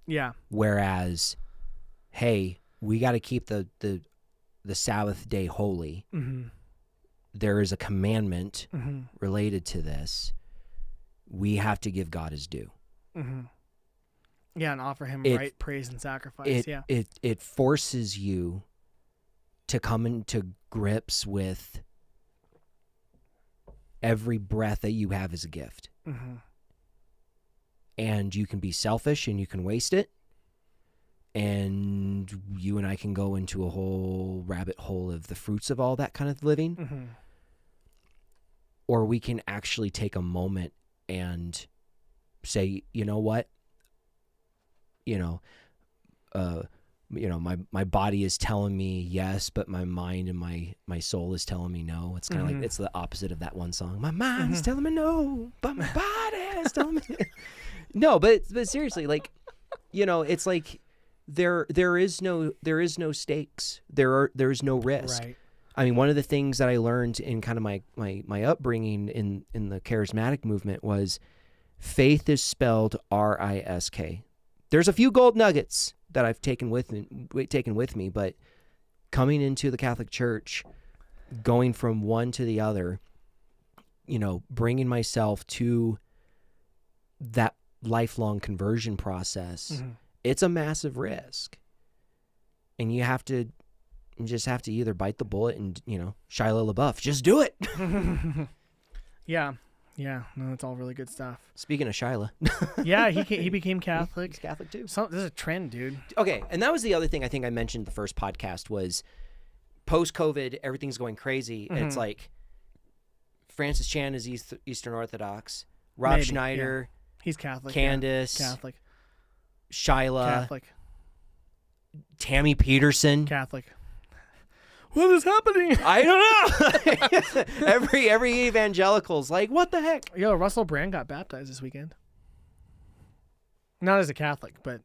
Yeah. Whereas, hey, we got to keep the Sabbath day holy. There is a commandment related to this. We have to give God his due. Yeah, and offer him right praise and sacrifice. It forces you to come into grips with every breath that you have as a gift. And you can be selfish and you can waste it. And you and I can go into a whole rabbit hole of the fruits of all that kind of living. Or we can actually take a moment and say, you know what? My body is telling me yes, but my mind and my soul is telling me no. It's kind of like, it's the opposite of that one song. My mind's telling me no, but my body is telling me no. But seriously, like, it's like there is no stakes. There is no risk. Right. I mean, one of the things that I learned in kind of my upbringing in the charismatic movement was faith is spelled RISK. There's a few gold nuggets that I've taken with me, but coming into the Catholic Church, going from one to the other, bringing myself to that lifelong conversion process, it's a massive risk. And you just have to either bite the bullet and, Shia LaBeouf, just do it. Yeah. No, that's all really good stuff. Speaking of Shia. Yeah, he became Catholic. He's Catholic too. So this is a trend, dude. Okay, and that was the other thing I think I mentioned the first podcast was post-COVID, everything's going crazy. And it's like Francis Chan is Eastern Orthodox. Rob Schneider. Yeah. He's Catholic. Candace. Yeah. Catholic. Shyla. Catholic. Tammy Peterson. Catholic. What is happening? I don't know. every evangelical's like, what the heck? Yo, Russell Brand got baptized this weekend. Not as a Catholic, but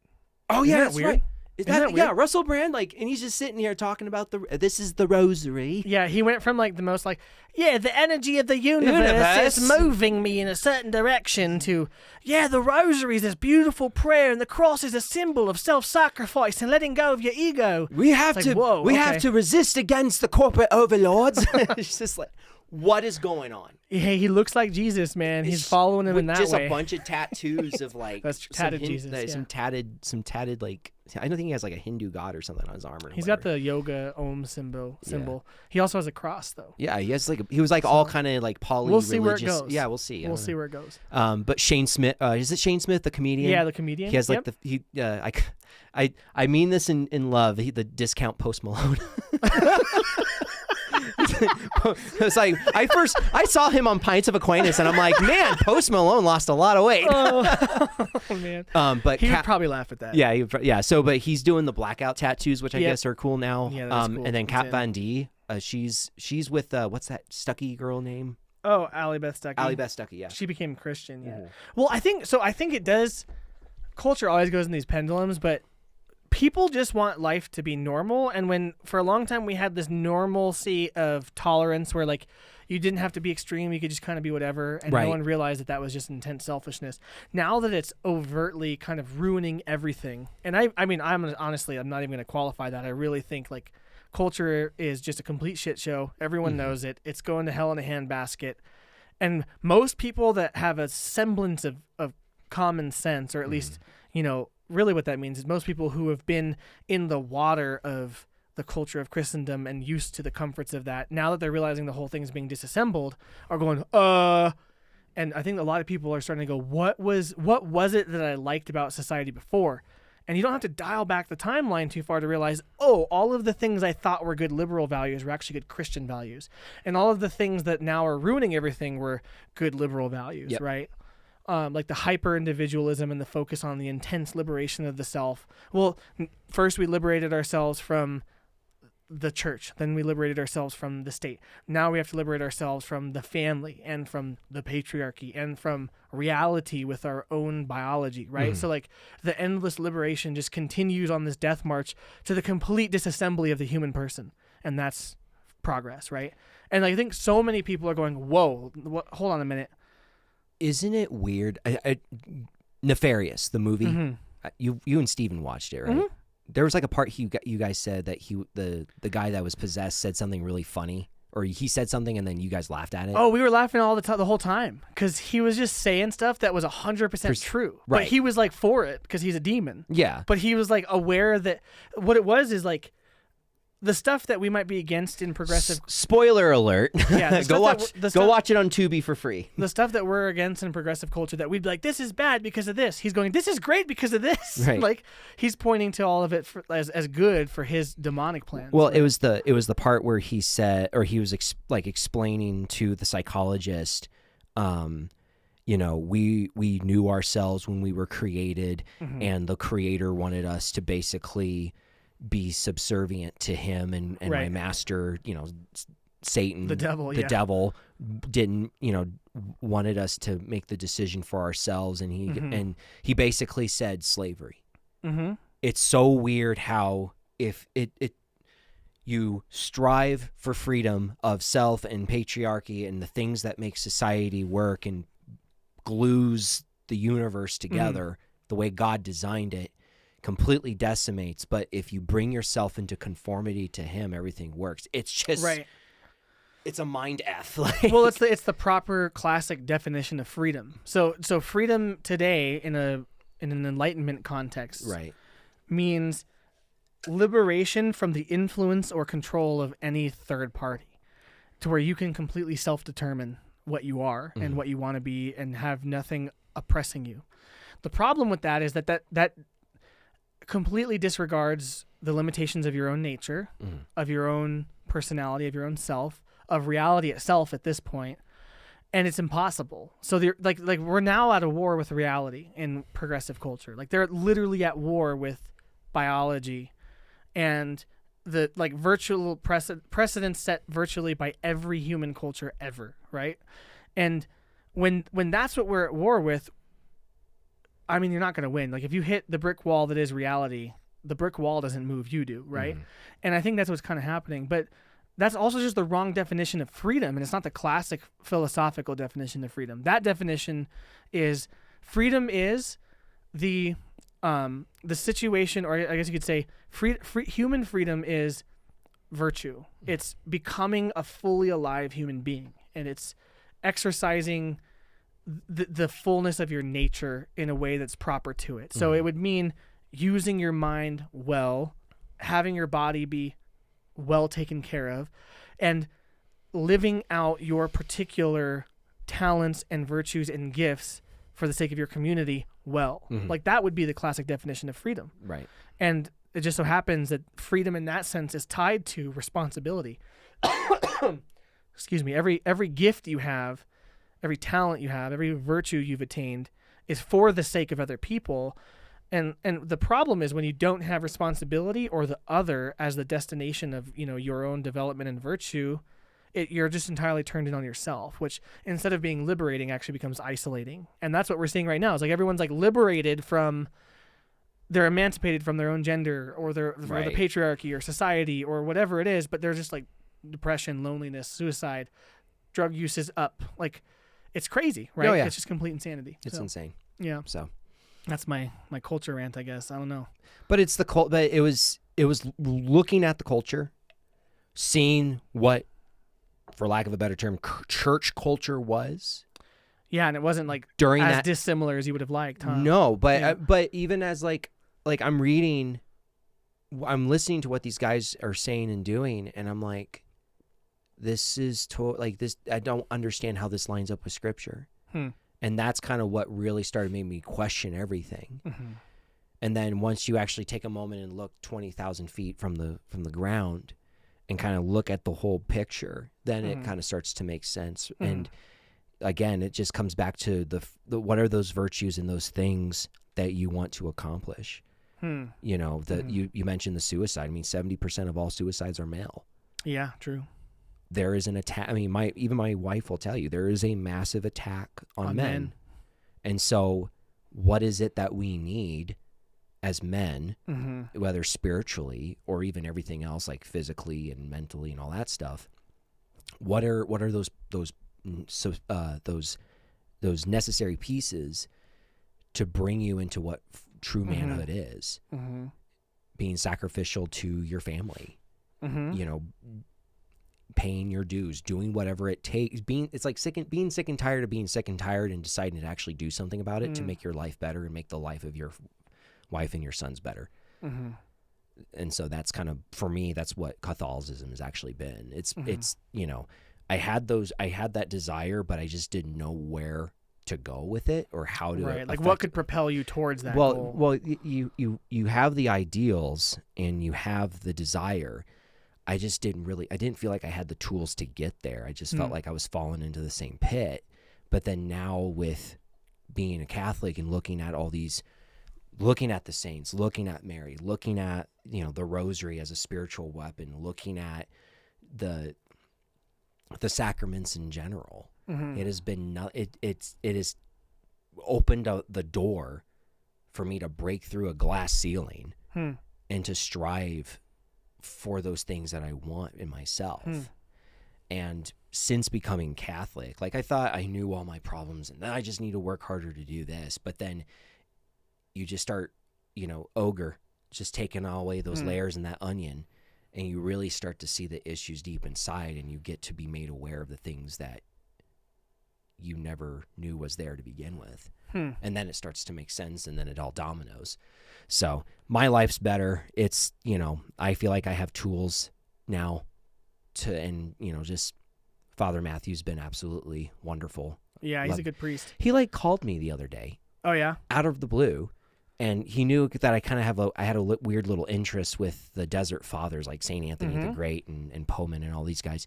oh yeah, that's weird? right. Is that weird? Yeah, Russell Brand, like, and he's just sitting here talking about this is the rosary. Yeah, he went from like the most like, the energy of the universe is moving me in a certain direction to, the rosary is this beautiful prayer and the cross is a symbol of self-sacrifice and letting go of your ego. We have to resist against the corporate overlords. It's just like, what is going on? Yeah, he looks like Jesus, man. He's following him in that just way. A bunch of tattoos of like that's tatted Jesus. Some tatted like, I don't think he has like a Hindu god or something on his armor. He's got the yoga Om symbol. Yeah. He also has a cross though. Yeah, he has he was like all kind of like poly-religious. We'll see where it goes. Yeah, we'll see. We'll see where it goes. But Shane Smith, is it Shane Smith, the comedian? Yeah, the comedian. He has like I mean this in love. The discount Post Malone. It's like I saw him on Pints of Aquinas and I'm like, man, Post Malone lost a lot of weight. Oh man. But he would probably laugh at that. Yeah. So, but he's doing the blackout tattoos, which I guess are cool now. Yeah, that's cool. And then Kat Von D, she's with what's that Stuckey girl name? Oh, Allie Beth Stuckey. Allie Beth Stuckey, yeah. She became Christian. Yeah. Mm-hmm. Well, I think it does. Culture always goes in these pendulums, but people just want life to be normal. And when for a long time we had this normalcy of tolerance where like you didn't have to be extreme, you could just kind of be whatever, and no one realized that was just intense selfishness. Now that it's overtly kind of ruining everything, and I mean I'm not even going to qualify that. I really think like culture is just a complete shit show. Everyone knows it. It's going to hell in a handbasket. And most people that have a semblance of common sense, or at least, really what that means is most people who have been in the water of the culture of Christendom and used to the comforts of that, now that they're realizing the whole thing is being disassembled, are going, and I think a lot of people are starting to go, what was it that I liked about society before? And you don't have to dial back the timeline too far to realize, oh, all of the things I thought were good liberal values were actually good Christian values. And all of the things that now are ruining everything were good liberal values, right? Like the hyper-individualism and the focus on the intense liberation of the self. Well, first we liberated ourselves from the church. Then we liberated ourselves from the state. Now we have to liberate ourselves from the family and from the patriarchy and from reality with our own biology, right? So like the endless liberation just continues on this death march to the complete disassembly of the human person. And that's progress, right? And I think so many people are going, whoa, hold on a minute. Isn't it weird? Nefarious, the movie. You and Steven watched it, right? There was like a part you guys said that the guy that was possessed said something really funny, or he said something and then you guys laughed at it. Oh, we were laughing the whole time because he was just saying stuff that was 100% true. Right. But he was like for it because he's a demon. Yeah. But he was like aware that what it was is like the stuff that we might be against in progressive. Spoiler alert. Yeah, go watch it on Tubi for free. The stuff that we're against in progressive culture that we'd be like, this is bad because of this. He's going, this is great because of this. Right. Like he's pointing to all of it as good for his demonic plans. Well, right? it was the part where he said, or he was explaining to the psychologist, you know, we knew ourselves when we were created, and the Creator wanted us to basically be subservient to him, and my master, you know, Satan, the devil didn't, you know, wanted us to make the decision for ourselves, and he basically said slavery. It's so weird how if you strive for freedom of self and patriarchy and the things that make society work and glues the universe together the way God designed it, completely decimates. But if you bring yourself into conformity to him, everything works. It's just it's a mind F. Well, it's the proper classic definition of freedom. So freedom today in an enlightenment context means liberation from the influence or control of any third party, to where you can completely self-determine what you are and what you want to be and have nothing oppressing you. The problem with that is that completely disregards the limitations of your own nature, of your own personality, of your own self, of reality itself at this point, and it's impossible. So they're like we're now at a war with reality in progressive culture. Like they're literally at war with biology and the like virtual precedents set virtually by every human culture ever, right? And when that's what we're at war with, I mean, you're not going to win. Like if you hit the brick wall that is reality, the brick wall doesn't move, you do, right? And I think that's what's kind of happening. But that's also just the wrong definition of freedom, and it's not the classic philosophical definition of freedom. That definition is freedom is the situation, or I guess you could say human freedom is virtue. It's becoming a fully alive human being, and it's exercising the fullness of your nature in a way that's proper to it. So it would mean using your mind well, having your body be well taken care of, and living out your particular talents and virtues and gifts for the sake of your community well. Like that would be the classic definition of freedom. Right. And it just so happens that freedom in that sense is tied to responsibility. Excuse me. Every gift you have, every talent you have, every virtue you've attained is for the sake of other people. And the problem is when you don't have responsibility or the other as the destination of, you know, your own development and virtue, you're just entirely turned in on yourself, which instead of being liberating actually becomes isolating. And that's what we're seeing right now. It's like everyone's like liberated from, they're emancipated from their own gender or the patriarchy or society or whatever it is, but they're just like depression, loneliness, suicide, drug use is up. Like it's crazy, right? Oh, yeah. It's just complete insanity. It's insane. Yeah. So that's my culture rant, I guess. I don't know. But it's but it was looking at the culture, seeing what, for lack of a better term, church culture was. Yeah, and it wasn't like during as that dissimilar as you would have liked, huh? No, but but even as like I'm listening to what these guys are saying and doing, and I'm like, this is this. I don't understand how this lines up with Scripture. And that's kind of what really started making me question everything. And then once you actually take a moment and look 20,000 feet from the ground and kind of look at the whole picture, then it kind of starts to make sense. And again, it just comes back to the what are those virtues and those things that you want to accomplish. You know, you mentioned the suicide. I mean, 70% of all suicides are male. Yeah, true. There is an attack. I mean, even my wife will tell you there is a massive attack on men. And so what is it that we need as men, whether spiritually or even everything else, like physically and mentally and all that stuff? What are those necessary pieces to bring you into what true manhood is? Being sacrificial to your family, you know, paying your dues, doing whatever it takes. It's like being sick and tired of being sick and tired, and deciding to actually do something about it to make your life better and make the life of your wife and your sons better. And so that's kind of, for me, that's what Catholicism has actually been. It's you know, I had that desire, but I just didn't know where to go with it or how to like what could propel you towards that goal. Well, you have the ideals and you have the desire. I didn't feel like I had the tools to get there. I just felt like I was falling into the same pit. But then now with being a Catholic and looking at the saints, looking at Mary, looking at, you know, the rosary as a spiritual weapon, looking at the sacraments in general, it has been it has opened the door for me to break through a glass ceiling and to strive for those things that I want in myself. And since becoming Catholic, like, I thought I knew all my problems and then I just need to work harder to do this. But then you just start, you know, just taking all away those layers in that onion, and you really start to see the issues deep inside, and you get to be made aware of the things that you never knew was there to begin with. And then it starts to make sense, and then it all dominoes. So my life's better. It's, you know, I feel like I have tools now and, you know, just Father Matthew's been absolutely wonderful. Yeah, he's a good priest. He like called me the other day. Oh yeah? Out of the blue. And he knew that I kind of had a weird little interest with the Desert Fathers, like St. Anthony the Great and Poman and all these guys.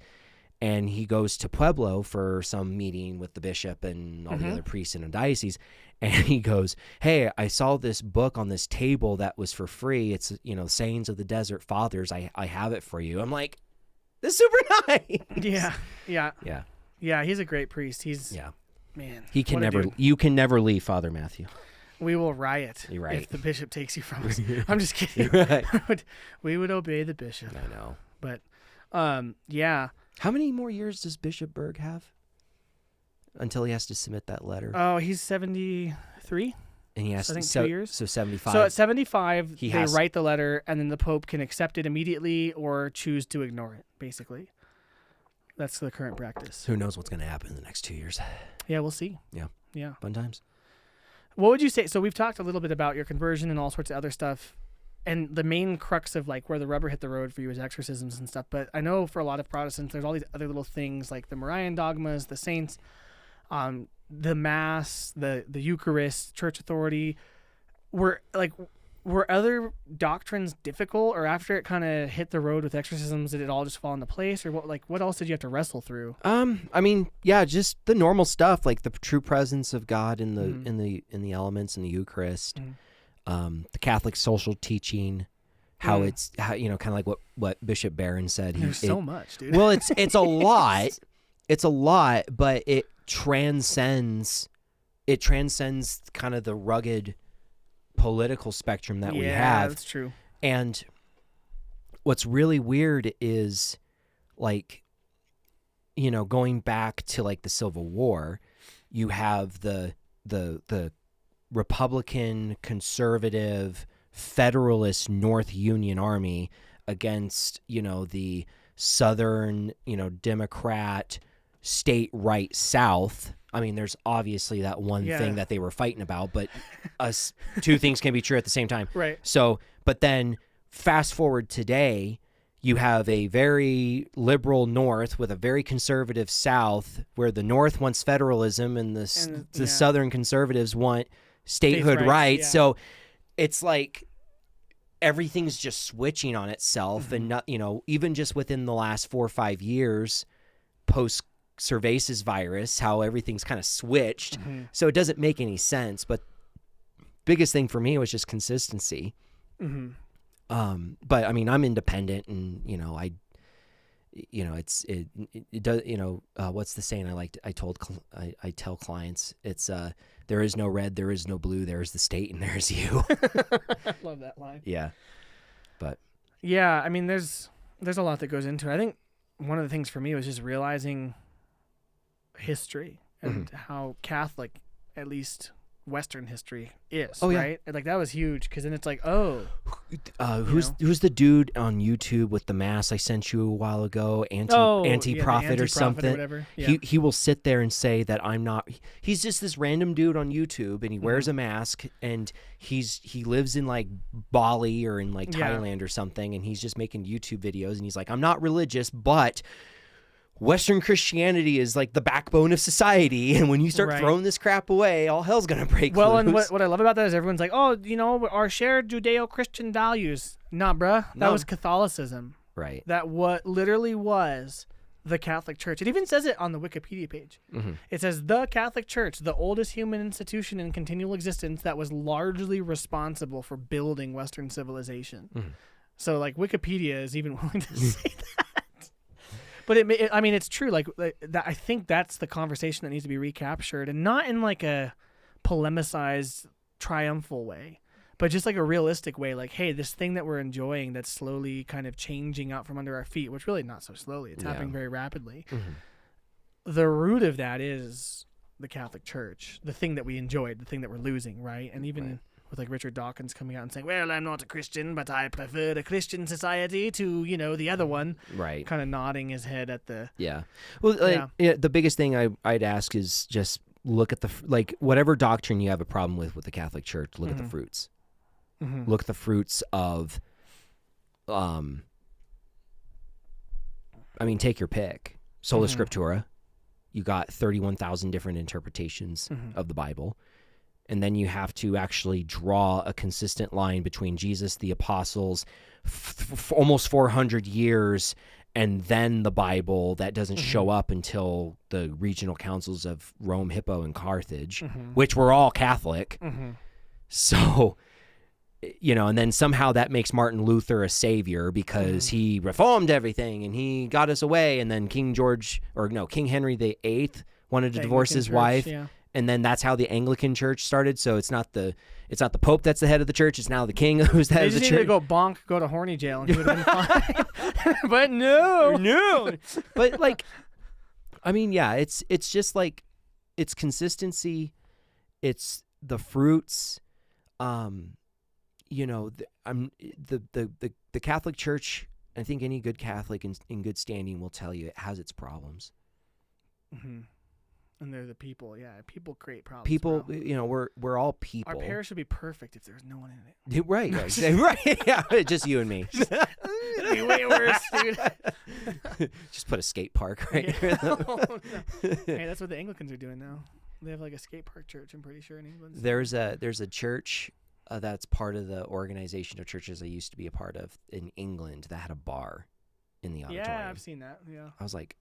And he goes to Pueblo for some meeting with the bishop and all the other priests in a diocese. And he goes, "Hey, I saw this book on this table that was for free. It's, you know, Sayings of the Desert Fathers. I have it for you." I'm like, "This is super nice." Yeah, he's a great priest. Man. You can never leave Father Matthew. We will riot if the bishop takes you from us. I'm just kidding. We would obey the bishop. I know. But, yeah. How many more years does Bishop Berg have until he has to submit that letter? Oh, he's 73. And he has I think 2 years. So 75. So at 75, they write the letter, and then the Pope can accept it immediately or choose to ignore it, basically. That's the current practice. Who knows what's going to happen in the next 2 years? Yeah, we'll see. Yeah. Fun times. What would you say? So we've talked a little bit about your conversion and all sorts of other stuff. And the main crux of like where the rubber hit the road for you is exorcisms and stuff. But I know for a lot of Protestants, there's all these other little things like the Marian dogmas, the saints, the Mass, the Eucharist, church authority. Were other doctrines difficult, or after it kind of hit the road with exorcisms, did it all just fall into place, or what else did you have to wrestle through? I mean, yeah, just the normal stuff, like the true presence of God in the elements in the Eucharist, the Catholic social teaching, how it's you know, kind of like what Bishop Barron said. There's so much, dude. Well, it's a lot. It's a lot, but it transcends kind of the rugged political spectrum that we have. That's true. And what's really weird is, like, you know, going back to like the Civil War, you have the Republican, conservative, Federalist North Union Army against, you know, the Southern, you know, Democrat state right South. I mean, there's obviously that one thing that they were fighting about, but two things can be true at the same time. Right. So, but then fast forward today, you have a very liberal North with a very conservative South, where the North wants federalism and the Southern conservatives want statehood rights. Yeah. So it's like everything's just switching on itself, and not, even just within the last 4 or 5 years, post Cervasis virus, how everything's kind of switched. So it doesn't make any sense. But biggest thing for me was just consistency. But I mean, I'm independent, and it does. What's the saying? I tell clients, it's there is no red, there is no blue, there is the state, and there's you. Love that line. Yeah, but yeah, I mean, there's a lot that goes into it. I think one of the things for me was just realizing history and how Catholic, at least Western history, is. Oh, yeah. Right? And, like, that was huge, because then it's like, who's the dude on YouTube with the mass I sent you a while ago? Anti-prophet or something. Or whatever. Yeah. He will sit there and say that I'm not. He's just this random dude on YouTube, and he wears a mask, and he lives in like Bali or in like Thailand or something, and he's just making YouTube videos, and he's like, I'm not religious, but Western Christianity is like the backbone of society, and when you start throwing this crap away, all hell's gonna break loose. And what I love about that is everyone's like, our shared Judeo-Christian values. Nah, bruh. That was Catholicism. Right. That what literally was the Catholic Church. It even says it on the Wikipedia page. It says, the Catholic Church, the oldest human institution in continual existence that was largely responsible for building Western civilization. So, like, Wikipedia is even willing to say that. But it's true. Like that, I think that's the conversation that needs to be recaptured, and not in like a polemicized, triumphal way, but just like a realistic way. Like, hey, this thing that we're enjoying that's slowly kind of changing out from under our feet, which really not so slowly. It's happening very rapidly. The root of that is the Catholic Church, the thing that we enjoyed, the thing that we're losing, right? And even with like Richard Dawkins coming out and saying, well, I'm not a Christian, but I prefer the Christian society to, the other one. Right. Kind of nodding his head at the... Yeah. Well, the biggest thing I'd ask is just look at whatever doctrine you have a problem with the Catholic Church, look at the fruits. Look at the fruits of, take your pick. Sola Scriptura. You got 31,000 different interpretations of the Bible. And then you have to actually draw a consistent line between Jesus, the apostles, almost 400 years, and then the Bible that doesn't show up until the regional councils of Rome, Hippo, and Carthage, which were all Catholic. So, and then somehow that makes Martin Luther a savior because he reformed everything and he got us away. And then King Henry VIII wanted to divorce his wife. Yeah. And then that's how the Anglican Church started. So it's not the Pope that's the head of the church. It's now the king who's the head of the church. They just need to go to horny jail, and he would have been fine. But no. But it's just like, it's consistency. It's the fruits. The Catholic Church. I think any good Catholic in good standing will tell you it has its problems. And they're the people. Yeah, people create problems. People, we're all people. Our parish would be perfect if there was no one in it. Right. Right. Yeah, just you and me. It'd be way worse, dude. Just put a skate park right here. Hey, that's what the Anglicans are doing now. They have like a skate park church, I'm pretty sure, in England. There's a church that's part of the organization of churches I used to be a part of in England that had a bar in the auditorium. Yeah, I've seen that. Yeah. I was like,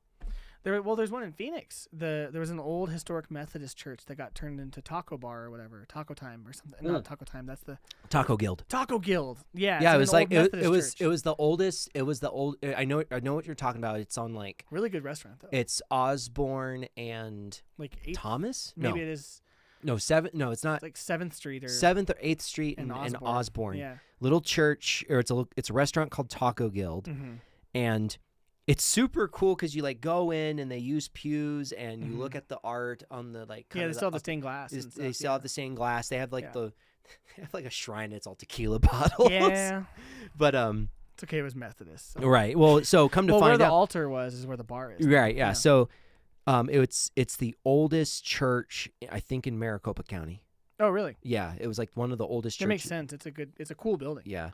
there's one in Phoenix. There was an old historic Methodist church that got turned into Taco Bar or whatever, Taco Time or something. Not Taco Time. That's the Taco Guild. Taco Guild. Yeah. Yeah, it was like it was the oldest. It was the old. I know what you're talking about. It's on like really good restaurant though. It's Osborne and like Thomas. Maybe it is. No, 7th. No, it's not. It's like 7th Street or 7th or 8th Street and Osborne. Yeah. Little church, or it's a restaurant called Taco Guild, and it's super cool because you like go in and they use pews and you look at the art on the like. They still have the stained glass. They still have the stained glass. They have like they have like a shrine. It's all tequila bottles. Yeah, but it's okay. It was Methodist. So. Right. Well, so come to find out, where the altar was is where the bar is. Right. Yeah. So, it's the oldest church I think in Maricopa County. Oh, really? Yeah. It was like one of the oldest churches. That makes sense. It's a cool building. Yeah.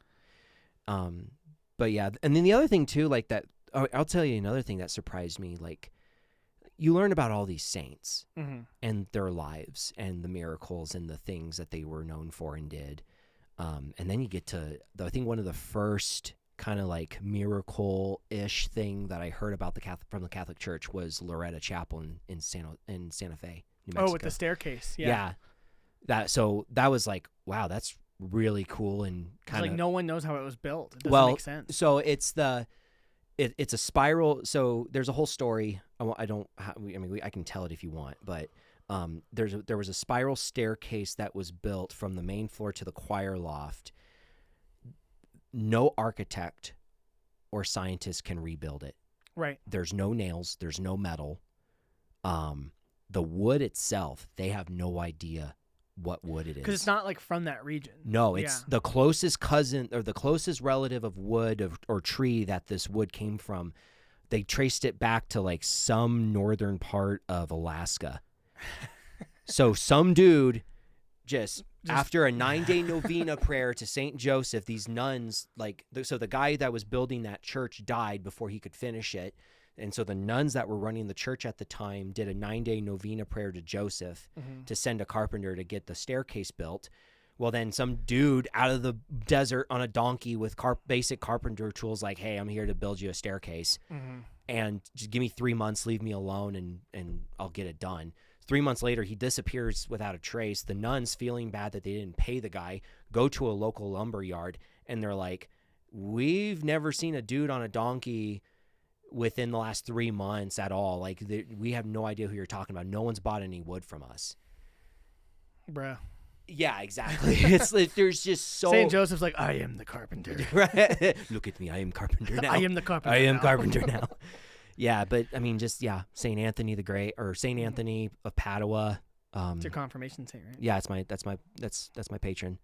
But yeah, and then the other thing too, like that. I'll tell you another thing that surprised me. Like, you learn about all these saints and their lives and the miracles and the things that they were known for and did. And then you get to I think one of the first kind of like miracle-ish thing that I heard about from the Catholic Church was Loretta Chapel in Santa Fe, New Mexico. Oh, with the staircase. Yeah. That was like, wow, that's really cool and kind of like no one knows how it was built. It doesn't make sense. So it's it's a spiral. So there's a whole story. I can tell it if you want, but there was a spiral staircase that was built from the main floor to the choir loft. No architect or scientist can rebuild it. Right. There's no nails. There's no metal. The wood itself, they have no idea what wood it is. Because it's not like from that region. No, it's the closest cousin or the closest relative of wood or tree that this wood came from. They traced it back to like some northern part of Alaska. So some dude just after a 9-day novena prayer to St. Joseph, these nuns, so the guy that was building that church died before he could finish it. And so the nuns that were running the church at the time did a 9-day novena prayer to Joseph to send a carpenter to get the staircase built. Well, then some dude out of the desert on a donkey with basic carpenter tools like, hey, I'm here to build you a staircase. And just give me 3 months, leave me alone, and I'll get it done. 3 months later, he disappears without a trace. The nuns, feeling bad that they didn't pay the guy, go to a local lumber yard, and they're like, we've never seen a dude on a donkey within the last 3 months at all. Like, we have no idea who you're talking about. No one's bought any wood from us. Bruh. Yeah, exactly. It's like there's just so... St. Joseph's like, I am the carpenter. Right? Look at me. I am carpenter now. I am the carpenter I am now. carpenter now. Yeah, but I mean, just, St. Anthony the Great, or St. Anthony of Padua. It's your confirmation saint, right? Yeah, that's my patron.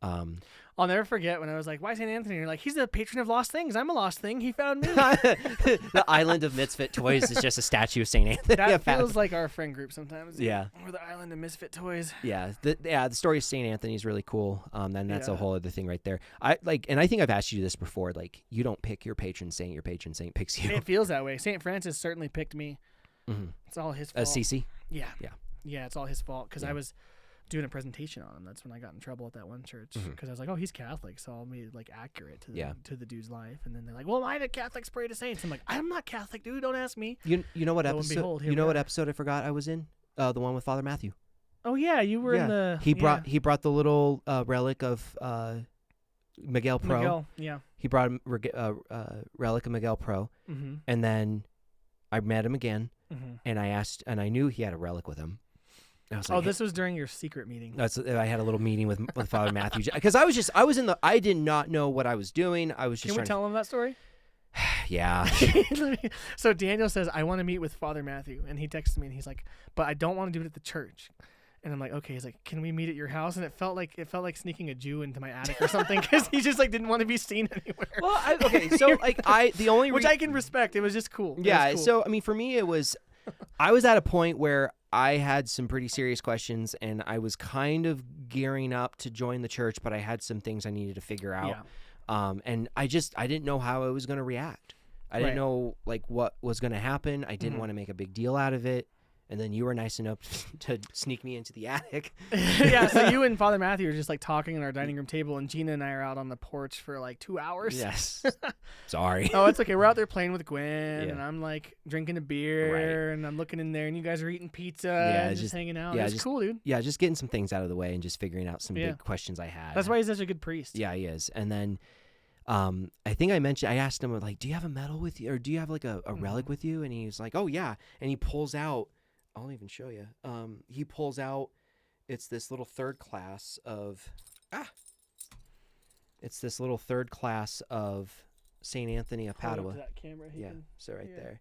I'll never forget when I was like, why St. Anthony? You're like, he's the patron of lost things. I'm a lost thing. He found me. The island of misfit toys is just a statue of St. Anthony. That feels like our friend group sometimes. Yeah. We're the island of misfit toys. Yeah. The story of St. Anthony is really cool. And that's a whole other thing right there. And I think I've asked you this before, like, you don't pick your patron saint picks you. It feels that way. St. Francis certainly picked me. It's all his fault. Cece? Yeah. Yeah. Yeah, it's all his fault because I was doing a presentation on him. That's when I got in trouble at that one church because I was like, oh, he's Catholic, so I'll be like accurate to the dude's life. And then they're like, well, why do Catholics pray to saints? I'm like, I'm not Catholic, dude. Don't ask me. You know what Lo and episode? behold, here You know we what are. episode I forgot I was in? The one with Father Matthew. Oh yeah, you were in the. He brought the little relic of Miguel Pro. Miguel, yeah. He brought a relic of Miguel Pro, and then I met him again, and I knew he had a relic with him. I was like, this was during your secret meeting. I had a little meeting with Father Matthew because I did not know what I was doing. I was just. Can we tell him that story? Yeah. So Daniel says, I want to meet with Father Matthew, and he texts me and he's like, but I don't want to do it at the church. And I'm like, okay. He's like, can we meet at your house? And it felt like sneaking a Jew into my attic or something because he just like didn't want to be seen anywhere. Well, so like the only which I can respect. It was just cool. Yeah. Cool. So I mean, for me, I was at a point where I had some pretty serious questions, and I was kind of gearing up to join the church, but I had some things I needed to figure out. Yeah. And I didn't know how I was going to react. I didn't know like what was going to happen. I didn't want to make a big deal out of it. And then you were nice enough to sneak me into the attic. Yeah, so you and Father Matthew are just like talking on our dining room table, and Gina and I are out on the porch for like 2 hours. Yes. Sorry. Oh, it's okay. We're out there playing with Gwen, and I'm like drinking a beer, and I'm looking in there, and you guys are eating pizza, and just hanging out. Yeah, it's cool, dude. Yeah, just getting some things out of the way and just figuring out some big questions I had. That's why he's such a good priest. Yeah, he is. And then I think I asked him, like, do you have a medal with you, or do you have like a relic with you? And he was like, oh yeah. And he pulls out, I'll even show you. He pulls out, it's this little third class of St. Anthony of Padua. Hold up to that camera. So right there.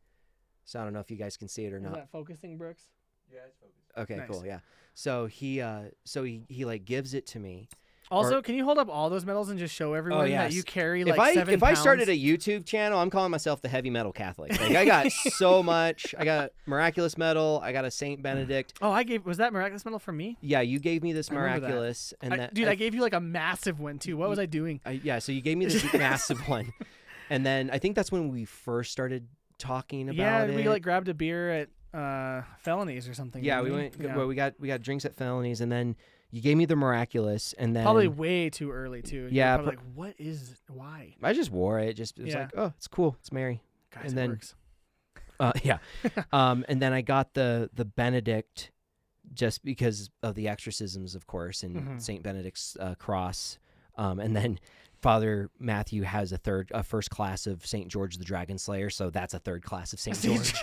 So I don't know if you guys can see it or not. Is that focusing, Brooks? Yeah, it's focused. Okay, Nice. cool. Yeah. So he like gives it to me. Also, can you hold up all those medals and just show everyone that you carry like 7 pounds? If I started a YouTube channel, I'm calling myself the heavy metal Catholic. Like I got so much. I got miraculous medal. I got a Saint Benedict. Oh, was that miraculous medal from me? Yeah, you gave me this miraculous, and I gave you like a massive one too. What was I doing? So you gave me this massive one, and then I think that's when we first started talking about it. Yeah, we like grabbed a beer at Felonies or something. Yeah, we went. Yeah. Well, we got drinks at Felonies, and then you gave me the miraculous, and then Probably way too early too. Yeah, You're probably like, why? I just wore it. It was Yeah. like, oh, it's cool. It's Mary. Guys, And it then- works. Yeah. And then I got the Benedict just because of the exorcisms, of course, and Saint Benedict's cross. And then Father Matthew has a first class of Saint George the Dragon Slayer, so that's a third class of Saint George.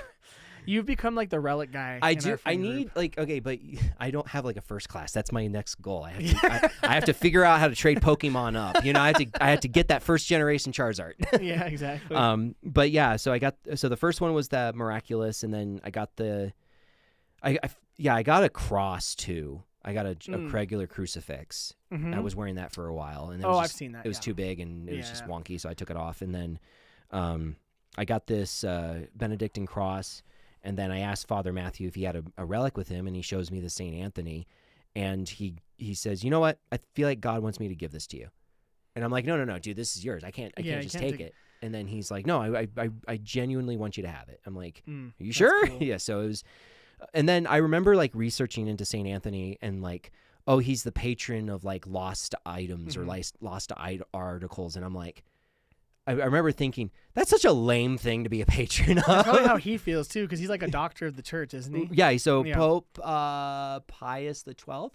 You've become like the relic guy. I in do. our I friend need group. like okay, but I don't have like a first class. That's my next goal. I have to figure out how to trade Pokemon up. I had to get that first generation Charizard. Yeah, exactly. But yeah, so the first one was the miraculous, and then I got I got a cross too. I got a regular crucifix. I was wearing that for a while, and I've seen that. It was too big and it was just wonky, so I took it off. And then I got this Benedictine cross, and then I asked Father Matthew if he had a relic with him, and he shows me the Saint Anthony, and he says, "You know what? I feel like God wants me to give this to you." And I'm like, "No, dude, this is yours. I can't just take it." And then he's like, "No, I genuinely want you to have it." I'm like, "Are you sure?" Cool. Yeah. So it was, and then I remember like researching into Saint Anthony and like, oh, he's the patron of like lost items or lost articles, and I'm like, I remember thinking that's such a lame thing to be a patron of. That's probably how he feels too, because he's like a doctor of the church, isn't he? Yeah. So Yeah. Pope Pius the 12th,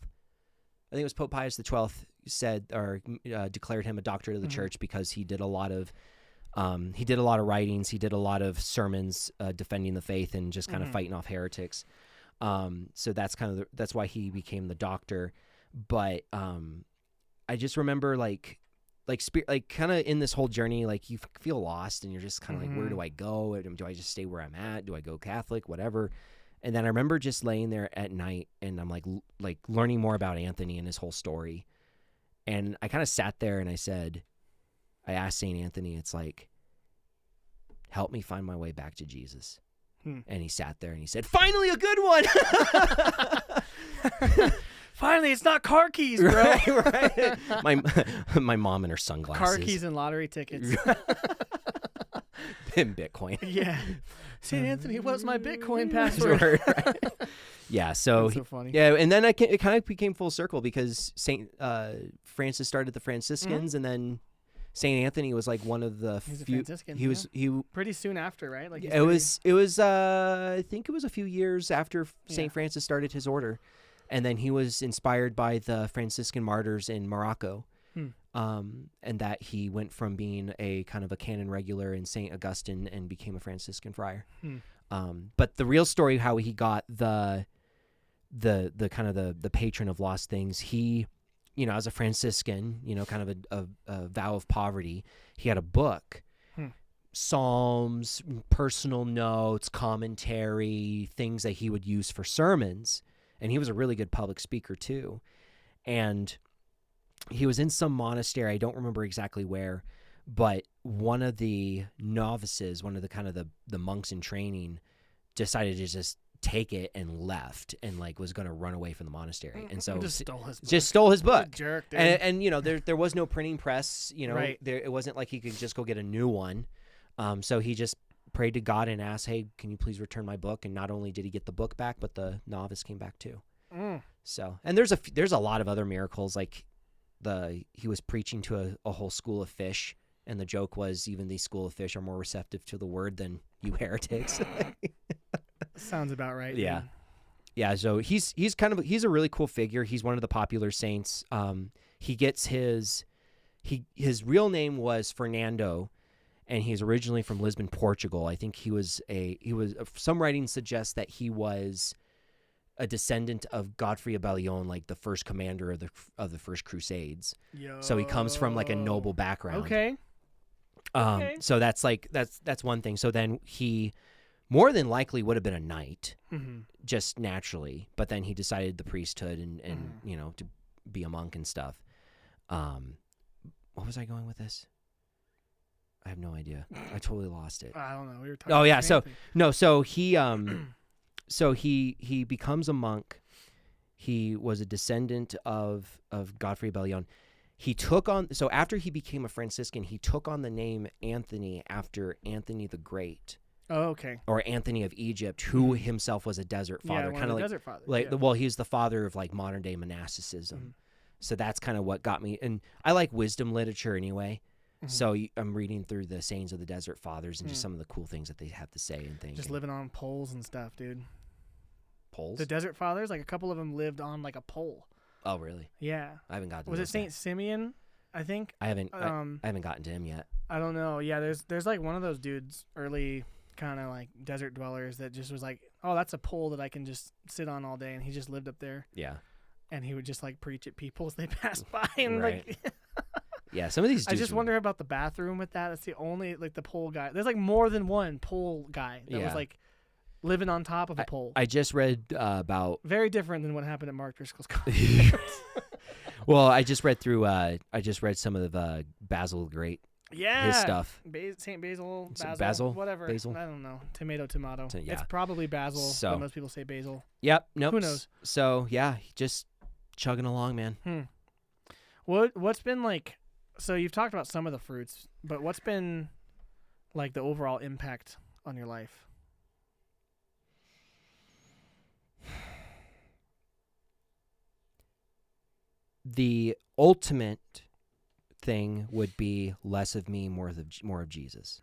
I think it was Pope Pius the 12th said or declared him a doctor of the church because he did a lot of writings, he did a lot of sermons defending the faith and just kind of fighting off heretics. So that's that's why he became the doctor. But I just remember like kind of in this whole journey, like you feel lost and you're just kind of like, where do I go? Do I just stay where I'm at? Do I go Catholic? Whatever. And then I remember just laying there at night and I'm like learning more about Anthony and his whole story. And I kind of sat there and I asked St. Anthony, it's like, help me find my way back to Jesus. And he sat there and he said, finally a good one. Finally, it's not car keys, bro. Right. My mom and her sunglasses. Car keys and lottery tickets. And Bitcoin. Yeah. St. Anthony, what's my Bitcoin password? Right. Yeah, so, That's so funny. Yeah, and then it kind of became full circle because Saint Francis started the Franciscans, and then Saint Anthony was like one of the He's a few. Franciscan, He pretty soon after, right? Like it was I think it was a few years after Saint Francis started his order, and then he was inspired by the Franciscan martyrs in Morocco. And that he went from being a kind of a canon regular in St. Augustine and became a Franciscan friar. But the real story, how he got the kind of the patron of lost things, he, as a Franciscan, kind of a vow of poverty, he had a book, Psalms, personal notes, commentary, things that he would use for sermons. And he was a really good public speaker too. And he was in some monastery, I don't remember exactly where, but one of the novices, one of the kind of the monks in training, decided to just take it and left and like was going to run away from the monastery. And so just stole his book. Just stole his book. Jerk, dude. And there was no printing press, Right. It wasn't like he could just go get a new one. So he just prayed to God and asked, hey, can you please return my book? And not only did he get the book back, but the novice came back too. So, and there's a lot of other miracles, like he was preaching to a whole school of fish, and the joke was even these school of fish are more receptive to the word than you heretics. Sounds about right. Yeah. Yeah, so he's a really cool figure. He's one of the popular saints. He gets his real name was Fernando, and he's originally from Lisbon, Portugal. I think some writings suggest that he was a descendant of Godfrey of Bouillon, like the first commander of the first Crusades. So he comes from like a noble background. Okay. So that's one thing. So then he more than likely would have been a knight, just naturally. But then he decided the priesthood and to be a monk and stuff. What was I going with this? I have no idea. I totally lost it. I don't know. We were talking. Oh yeah. about So he So he becomes a monk. He was a descendant of Godfrey of Bouillon. After he became a Franciscan, he took on the name Anthony after Anthony the Great. Oh, okay. Or Anthony of Egypt, who himself was a desert father, one kind of of the like desert fathers. like yeah. well, he's the father of like modern day monasticism. So that's kind of what got me. And I like wisdom literature anyway. So I'm reading through the sayings of the desert fathers and just some of the cool things that they have to say and things. Just living on poles and stuff, dude. Poles? The desert fathers, like a couple of them lived on like a pole. Oh, really? Yeah. I haven't gotten to Was it those Saint yet. Simeon? I think. I haven't gotten to him yet. I don't know. Yeah, there's like one of those dudes, early kind of like desert dwellers, that just was like, oh, that's a pole that I can just sit on all day, and he just lived up there. Yeah. And he would just like preach at people as they passed by, and Right. like. Yeah, some of these I dudes just wonder about the bathroom with that. That's the only like the pole guy. There's like more than one pole guy that was like living on top of a pole. I just read about Very different than what happened at Mark Driscoll's college. well, I just read some of Basil the Great. Yeah, his stuff. Saint Basil, Basil, whatever. Basil? I don't know. Tomato. Yeah. It's probably Basil, So- but most people say Basil. Yep. Nope. Who knows? So yeah, just chugging along, man. What's been like? So you've talked about some of the fruits, but what's been like the overall impact on your life? The ultimate thing would be less of me, more of Jesus.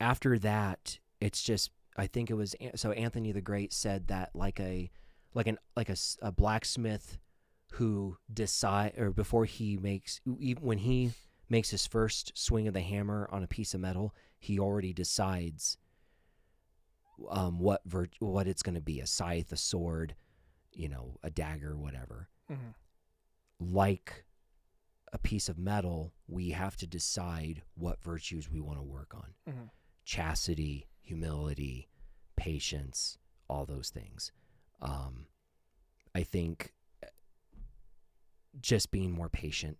After that, it's just, I think it was, so Anthony the Great said that like a blacksmith who when he makes his first swing of the hammer on a piece of metal, he already decides what it's going to be, a scythe, a sword, a dagger, whatever. Like a piece of metal, we have to decide what virtues we want to work on. Chastity, humility, patience, all those things. I think just being more patient,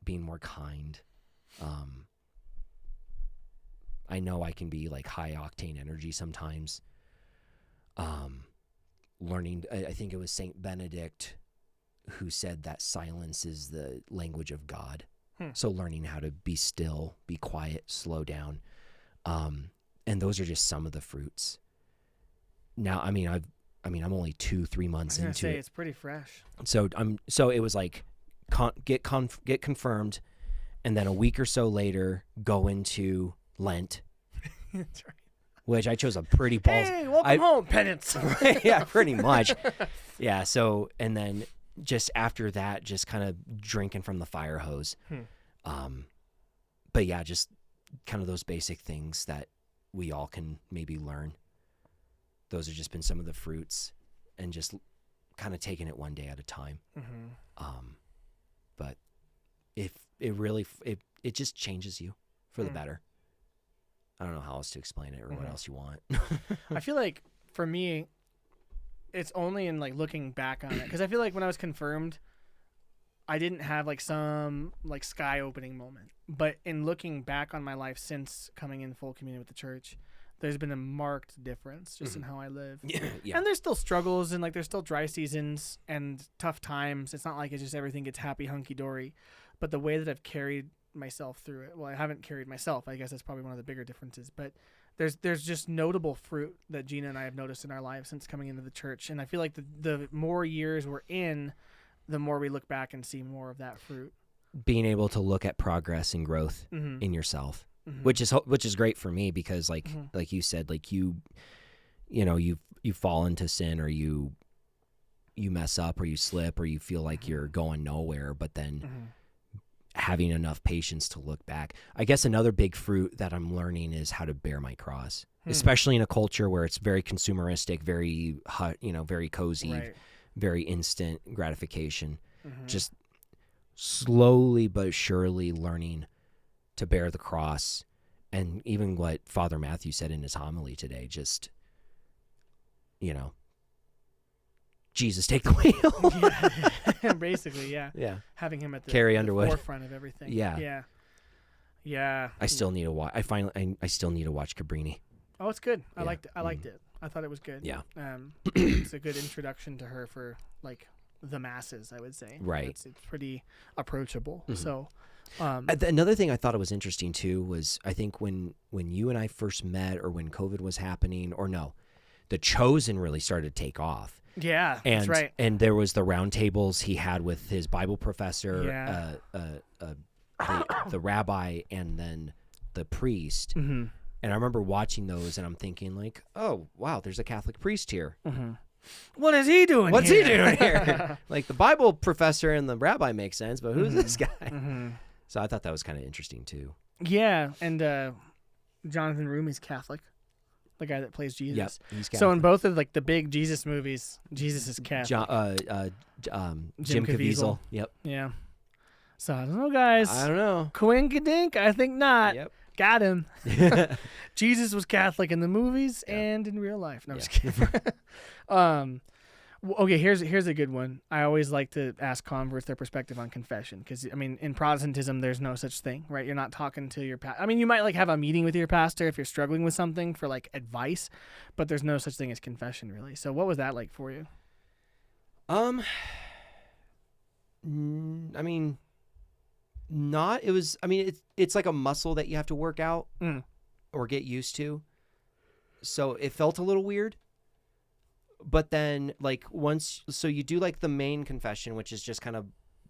being more kind. I know I can be like high octane energy sometimes. Learning, I think it was Saint Benedict who said that silence is the language of God. So learning how to be still, be quiet, slow down. And those are just some of the fruits. Now, I'm only 2-3 months into it. It's pretty fresh. So it was like get confirmed, and then a week or so later go into Lent. That's right. Which I chose a pretty balls. Hey, welcome home, penance. Yeah, pretty much. Yeah. So, and then just after that, just kind of drinking from the fire hose. But yeah, just kind of those basic things that we all can maybe learn. Those have just been some of the fruits, and just kind of taking it one day at a time. But if it really, it just changes you for the better. I don't know how else to explain it or what else you want. I feel like for me, it's only in like looking back on it, because I feel like when I was confirmed, I didn't have like some like sky opening moment. But in looking back on my life since coming in full communion with the church, there's been a marked difference just in how I live. Yeah. And there's still struggles, and like there's still dry seasons and tough times. It's not like it's just everything gets happy hunky dory, but the way that I've carried myself through it. Well, I haven't carried myself. I guess that's probably one of the bigger differences. But there's just notable fruit that Gina and I have noticed in our lives since coming into the church. And I feel like the more years we're in, the more we look back and see more of that fruit. Being able to look at progress and growth in yourself, which is great for me, because like you said, like you fall into sin, or you mess up, or you slip, or you feel like you're going nowhere, but then having enough patience to look back. I guess another big fruit that I'm learning is how to bear my cross, especially in a culture where it's very consumeristic, very very cozy, Right. very instant gratification. Just slowly but surely learning to bear the cross. And even what Father Matthew said in his homily today, just, Jesus, take the wheel. Yeah. Basically, yeah. Yeah. Having him at the, Carrie the Underwood. forefront of everything. Yeah. Yeah. I still need to watch. I still need to watch Cabrini. Oh, it's good. I Yeah. liked it. I liked it. I thought it was good. Yeah. It's a good introduction to her for like the masses, I would say. Right. It's pretty approachable. So Another thing I thought it was interesting too was I think when you and I first met, or when COVID was happening, or no, The Chosen really started to take off. Yeah, And, that's right. And there was the round tables he had with his Bible professor, the rabbi, and then the priest. Mm-hmm. And I remember watching those, and I'm thinking like, oh wow, there's a Catholic priest here. Mm-hmm. What is he doing? What's here? he doing here? Like the Bible professor and the rabbi make sense, but who's this guy? Mm-hmm. So I thought that was kind of interesting too. Yeah, and Jonathan Rumy's Catholic, the guy that plays Jesus. Yep, he's Catholic. So in both of like the big Jesus movies, Jesus is Catholic. Jim Caviezel. Yep. Yeah. So I don't know, guys. I don't know. Coinkydink? I think not. Yep. Got him. Jesus was Catholic in the movies and in real life. No, I'm just kidding. Okay, here's a good one. I always like to ask converts their perspective on confession, because I mean, in Protestantism, there's no such thing, right? You're not talking to your pastor. I mean, you might like have a meeting with your pastor if you're struggling with something for like advice, but there's no such thing as confession, really. So, what was that like for you? I mean, not. It was. I mean, it's like a muscle that you have to work out or get used to. So it felt a little weird. But then, like, so you do, like, the main confession, which is just kind of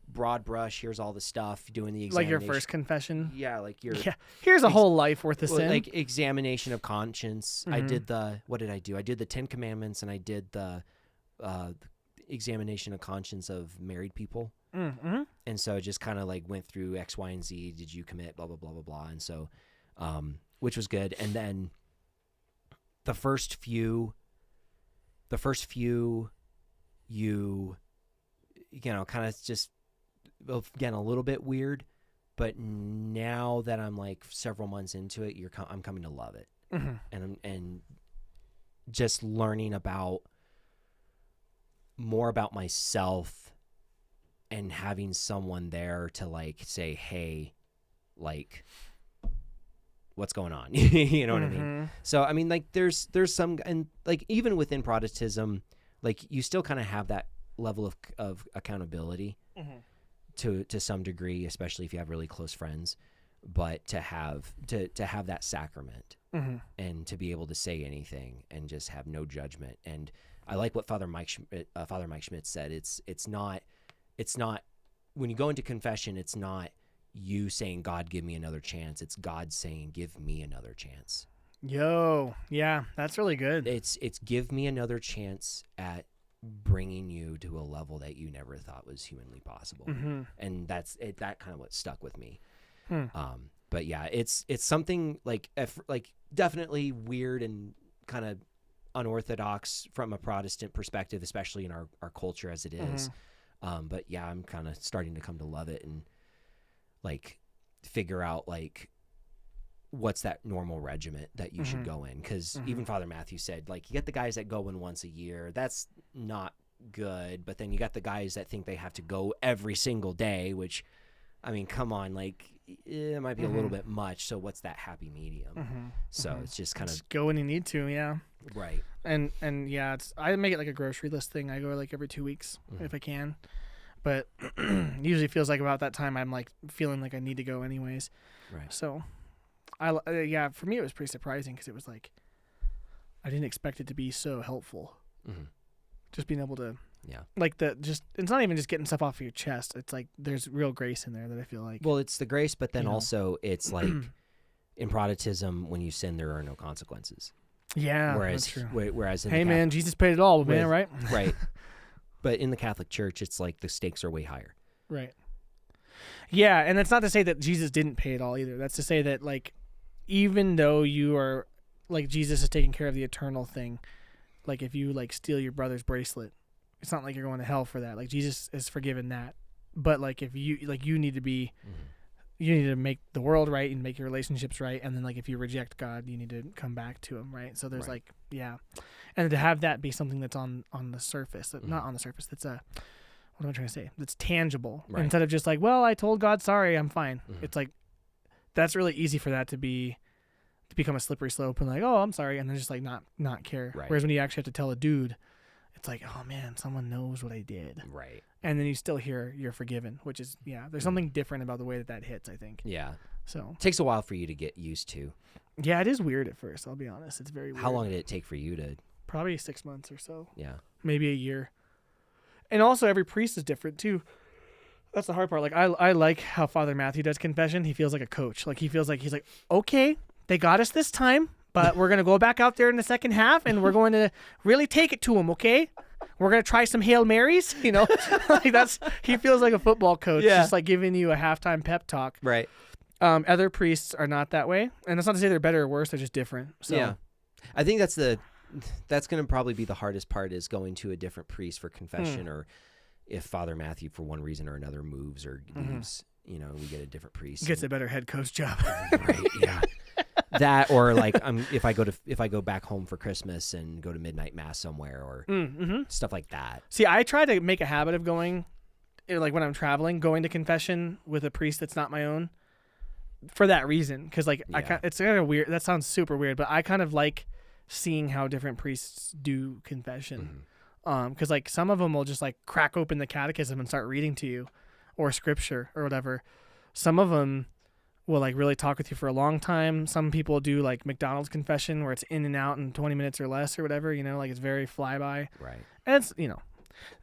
broad brush. Here's all the stuff, doing the examination. Like your first confession? Yeah, like your... Yeah. Here's a whole life worth of sin. Like, examination of conscience. I did what did I do? I did the 10 Commandments, and I did the examination of conscience of married people. Mm-hmm. And so I just kind of, like, went through X, Y, and Z. Did you commit? Blah, blah, blah, blah, blah. And so, which was good. And then the first few, you know, kind of just, again, a little bit weird, but now that I'm like several months into it, I'm coming to love it. Mm-hmm. And just learning more about myself, and having someone there to like say, hey, like, what's going on? You know what I mean? So, I mean, like, there's some, and like, even within Protestantism, like, you still kind of have that level of accountability to some degree, especially if you have really close friends, but to have that sacrament and to be able to say anything and just have no judgment. And I like what Father Mike Schmidt said. It's not when you go into confession, it's not you saying, God, give me another chance. It's God saying, give me another chance. Yo, yeah, that's really good. It's give me another chance at bringing you to a level that you never thought was humanly possible. And that kind of what stuck with me. But yeah, it's something like definitely weird and kind of unorthodox from a Protestant perspective, especially in our culture as it is. But yeah, I'm kind of starting to come to love it and like figure out like what's that normal regiment that you should go in, because even Father Matthew said, like, you get the guys that go in once a year, that's not good, but then you got the guys that think they have to go every single day, which, I mean, come on, like, it might be a little bit much. So what's that happy medium? So it's just kind of go when you need to. Yeah, right. And yeah, I make it like a grocery list thing. I go like every 2 weeks if I can. But usually feels like about that time I'm like feeling like I need to go anyways. Right. So, yeah, for me it was pretty surprising, because it was like I didn't expect it to be so helpful. Just being able to, like it's not even just getting stuff off of your chest. It's like there's real grace in there that I feel like. Well, it's the grace, but then also it's like in Protestantism, when you sin, there are no consequences. Yeah, whereas, that's true. Whereas in hey man, Jesus paid it all, man, right? Right. But in the Catholic Church, it's like the stakes are way higher. Right. Yeah, and that's not to say that Jesus didn't pay it all either. That's to say that, like, even though you are, like, Jesus is taking care of the eternal thing, like, if you, like, steal your brother's bracelet, it's not like you're going to hell for that. Like, Jesus has forgiven that. But, like, if you, like, you need to be, you need to make the world right and make your relationships right. And then, like, if you reject God, you need to come back to him, right? So there's, like, yeah. And to have that be something that's on the surface, not on the surface, that's what am I trying to say? That's tangible. Right. Instead of just like, well, I told God sorry, I'm fine. It's like, that's really easy for that to become a slippery slope and like, oh, I'm sorry, and then just like not care. Right. Whereas when you actually have to tell a dude, it's like, oh man, someone knows what I did. Right. and then you still hear you're forgiven, which is, there's something different about the way that hits, I think. Yeah. So Takes a while for you to get used to. yeah, it is weird at first. I'll be honest. It's very weird. How long did it take for you to? Probably 6 months or so. Yeah. Maybe a year. And also every priest is different too. That's the hard part. Like I like how Father Matthew does confession. He feels like a coach. Like he feels like he's like, okay, they got us this time, but we're gonna go back out there in the second half and we're going to really take it to them. Okay, we're gonna try some Hail Marys. Like he feels like a football coach, just like giving you a halftime pep talk. Right. Other priests are not that way, and that's not to say they're better or worse. They're just different. So. Yeah, I think that's going to probably be the hardest part, is going to a different priest for confession, or if Father Matthew for one reason or another moves or leaves, we get a different priest. Gets a better head coach job. Right. Yeah. That, or like if I go back home for Christmas and go to midnight mass somewhere, or stuff like that. See, I try to make a habit of going, like when I'm traveling, going to confession with a priest that's not my own. For that reason, because it's kind of weird. That sounds super weird, but I kind of like seeing how different priests do confession. Because like some of them will just like crack open the catechism and start reading to you, or scripture or whatever. Some of them will like really talk with you for a long time. Some people do like McDonald's confession, where it's in and out in 20 minutes or less or whatever. Like it's very flyby. Right. And it's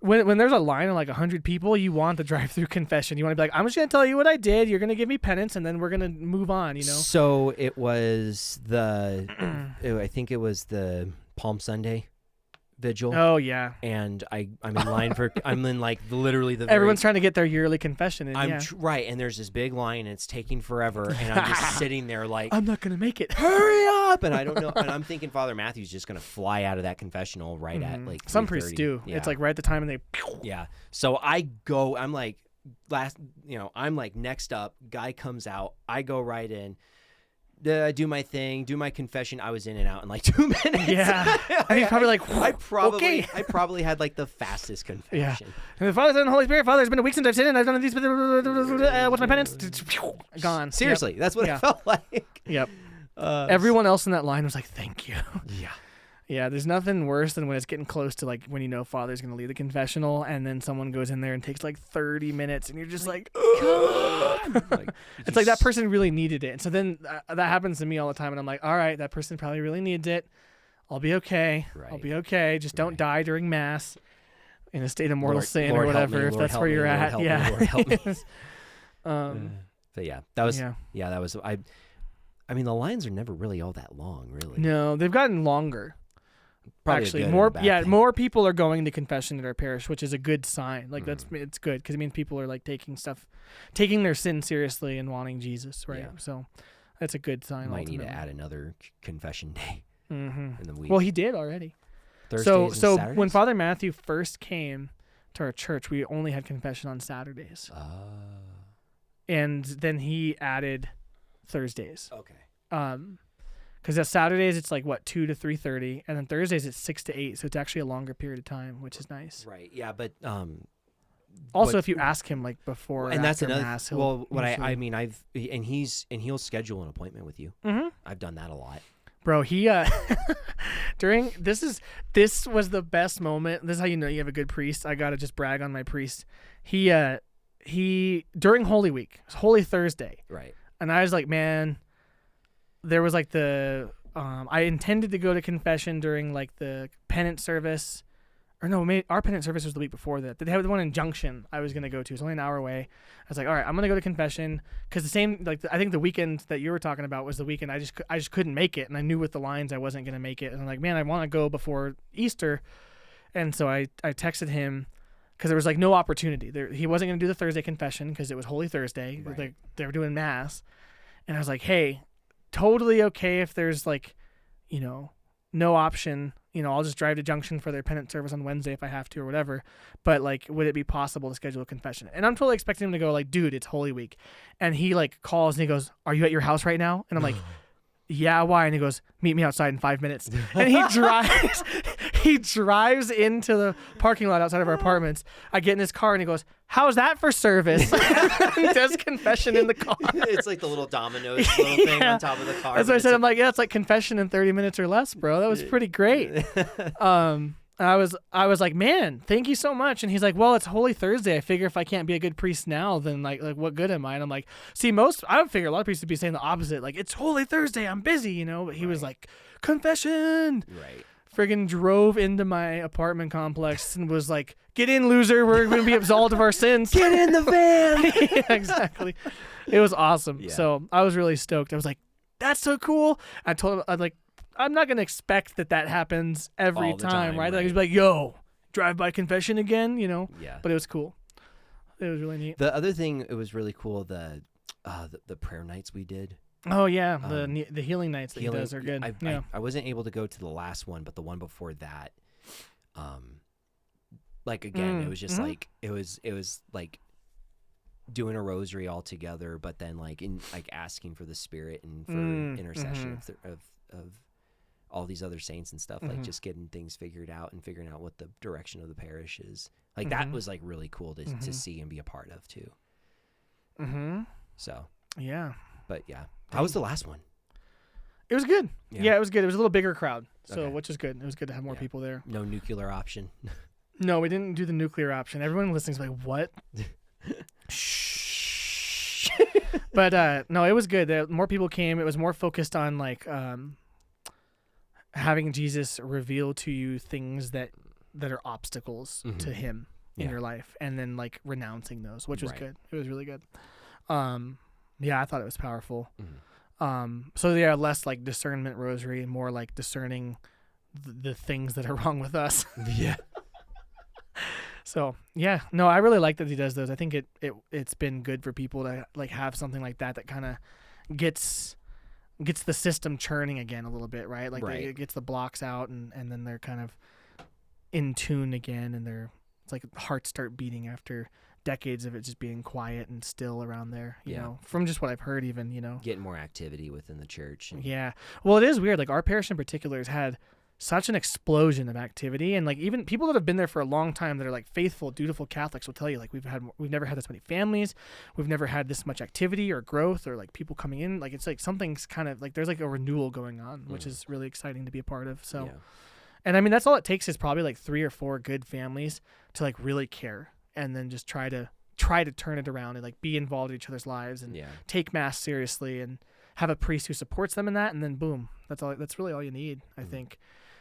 when there's a line of like 100 people, you want the drive-through confession. You want to be like, I'm just going to tell you what I did. You're going to give me penance, and then we're going to move on, So it was I think it was the Palm Sunday vigil. Oh, yeah. And I'm in line I'm in like literally everyone's trying to get their yearly confession in. Right. And there's this big line, and it's taking forever. And I'm just sitting there like, I'm not going to make it. Hurry up. And I don't know. And I'm thinking Father Matthew's just going to fly out of that confessional right at like 3:30. Some priests do. Yeah. It's like right at the time, and they. Yeah. So I go, I'm like I'm like next up, guy comes out. I go right in. Do my thing, do my confession. I was in and out in like 2 minutes. Yeah, I think probably like I probably had like the fastest confession. Yeah. And the Father, Son, and Holy Spirit. Father, it's been a week since I've sinned, and I've done these. What's my penance? Gone. Seriously, that's what it felt like. Yep. Everyone else in that line was like, "Thank you." Yeah. Yeah, there's nothing worse than when it's getting close to like when Father's going to leave the confessional, and then someone goes in there and takes like 30 minutes, and you're just like, it's like that person really needed it. And so then that happens to me all the time, and I'm like, all right, that person probably really needs it. I'll be okay. Right. I'll be okay. Just don't die during Mass in a state of mortal sin Lord or whatever, if Lord that's where you're at. Lord Yeah. Lord help me. But that was I mean, the lines are never really all that long, really. No, they've gotten longer. Probably actually, thing. more people are going to confession at our parish, which is a good sign. Like it's good, because it means people are like taking their sin seriously and wanting Jesus, right? Yeah. So that's a good sign. Might need to add another confession day in the week. Well, he did already. Thursdays so and when Father Matthew first came to our church, we only had confession on Saturdays. And then he added Thursdays. Okay. Because at Saturdays it's like 2 to 3:30, and then Thursdays it's 6 to 8, so it's actually a longer period of time, which is nice. Right. Yeah, but also if you ask him like before, and that's another. Mass, well, what I mean, he'll schedule an appointment with you. Mm-hmm. I've done that a lot. Bro, he this was the best moment. This is how you know you have a good priest. I gotta just brag on my priest. He during Holy Week, Holy Thursday, right? And I was like, man. There was like I intended to go to confession during like the penance service, or no, maybe our penance service was the week before that. They had the one in Junction I was going to go to. It's only an hour away. I was like, all right, I'm going to go to confession, because the same, like I think the weekend that you were talking about was the weekend I just couldn't make it, and I knew with the lines I wasn't going to make it. And I'm like, man, I want to go before Easter. And so I texted him, because there was like no opportunity. He wasn't going to do the Thursday confession because it was Holy Thursday. Right. They were doing Mass. And I was like, hey, totally okay if there's like, no option. I'll just drive to Junction for their penance service on Wednesday if I have to or whatever. But like, would it be possible to schedule a confession? And I'm totally expecting him to go like, dude, it's Holy Week. And he like calls and he goes, are you at your house right now? And I'm like, yeah, why? And he goes, meet me outside in 5 minutes. And he drives into the parking lot outside of our apartments. I get in his car and he goes, how's that for service? He does confession in the car. It's like the little dominoes little thing on top of the car. That's what I said. I'm like, yeah, it's like confession in 30 minutes or less, bro. That was pretty great. I was like, man, thank you so much. And he's like, well, it's Holy Thursday. I figure if I can't be a good priest now, then like what good am I? And I'm like, see, I would figure a lot of priests would be saying the opposite. Like, it's Holy Thursday, I'm busy, you know. But he was like, confession. Right. Friggin' drove into my apartment complex and was like, get in, loser. We're going to be absolved of our sins. Get in the van. Yeah, exactly. It was awesome. Yeah. So I was really stoked. I was like, that's so cool. I told him, I'm not going to expect that happens every All the time, time, right? Like, right. he's like, yo, drive-by confession again, you know? Yeah. But it was cool. It was really neat. The other thing, it was really cool, the prayer nights we did. Oh, yeah. The healing nights that he does are good. I wasn't able to go to the last one, but the one before that, like, again, it was just like, it was like doing a rosary all together, but then like asking for the Spirit and for intercession of all these other saints and stuff, like just getting things figured out and figuring out what the direction of the parish is. Like that was like really cool to see and be a part of too. So yeah. But yeah, how was the last one? It was good. Yeah, it was good. It was a little bigger crowd, so Okay. which is good. It was good to have more people there. No nuclear option. No, we didn't do the nuclear option. Everyone listening's like, what? Shh. But no, it was good. More people came. It was more focused on like having Jesus reveal to you things that are obstacles to him in your life, and then like renouncing those, which was good. It was really good. Yeah, I thought it was powerful. So yeah, less like discernment rosary, more like discerning the things that are wrong with us. Yeah. So yeah, no, I really like that he does those. I think it's been good for people to like have something like that kind of gets the system churning again a little bit, right? Like it gets the blocks out, and then they're kind of in tune again, and it's like hearts start beating after decades of it just being quiet and still around there, you know, from just what I've heard, even, you know. Getting more activity within the church. Yeah. Well, it is weird. Like our parish in particular has had such an explosion of activity, and like even people that have been there for a long time that are like faithful, dutiful Catholics will tell you like we've never had this many families, we've never had this much activity or growth or like people coming in. Like it's like something's kind of like there's like a renewal going on, which is really exciting to be a part of. So, and I mean that's all it takes is probably like 3 or 4 good families to like really care, and then just try to turn it around and like be involved in each other's lives and take Mass seriously and have a priest who supports them in that, and then boom, that's really all you need, I think.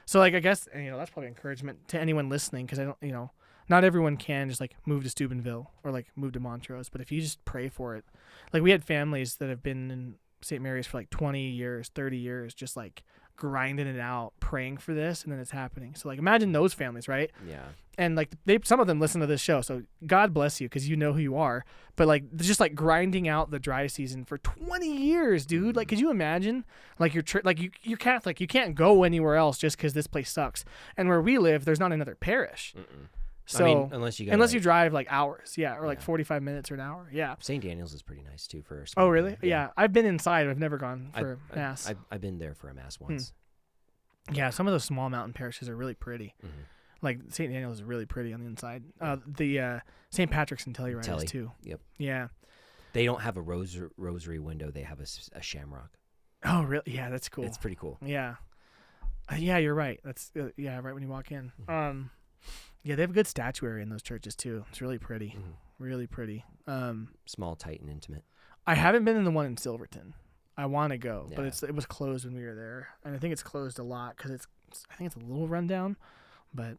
So like I guess, and, you know, that's probably encouragement to anyone listening, because I don't, you know, not everyone can just like move to Steubenville or like move to Montrose, but if you just pray for it, like we had families that have been in St. Mary's for like 20 years, 30 years, just like grinding it out, praying for this, and then it's happening. So like imagine those families, right? Yeah. And like some of them listen to this show, so God bless you because you know who you are. But like just like grinding out the dry season for 20 years, dude. Like, could you imagine? Like you're Catholic, you can't go anywhere else just because this place sucks. And where we live, there's not another parish. So I mean, unless you drive like hours, or like 45 minutes or an hour, St. Daniel's is pretty nice too for a small Oh really? town. Yeah, I've been inside. I've never gone for Mass. I've been there for a Mass once. Yeah, some of those small mountain parishes are really pretty. Like St. Daniel's is really pretty on the inside. The St. Patrick's in Telluride is too. Yep. Yeah. They don't have a rosary window. They have a shamrock. Oh really? Yeah, that's cool. It's pretty cool. Yeah. Yeah, you're right. That's right when you walk in. Yeah, they have good statuary in those churches too. It's really pretty. Really pretty. Small, tight, and intimate. I haven't been in the one in Silverton. I want to go, but it was closed when we were there, and I think it's closed a lot because I think it's a little rundown, but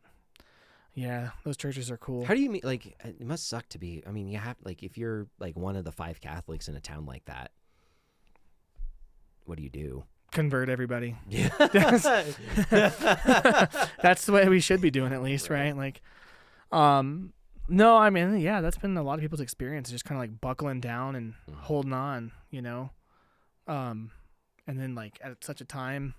yeah, those churches are cool. How do you mean? Like, it must suck to be. I mean, you have like if you're like one of the 5 Catholics in a town like that, what do you do? Convert everybody. Yeah, that's the way we should be doing, at least, right? Like, no, I mean, yeah, that's been a lot of people's experience, just kind of like buckling down and holding on, you know. And then like at such a time,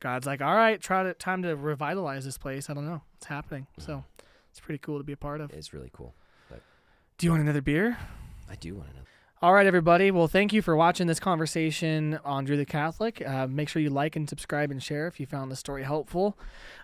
God's like, all right, time to revitalize this place. I don't know. It's happening. So it's pretty cool to be a part of. It's really cool. But do you want another beer? I do want another. All right, everybody. Well, thank you for watching this conversation on Drew the Catholic. Make sure you like and subscribe and share if you found the story helpful.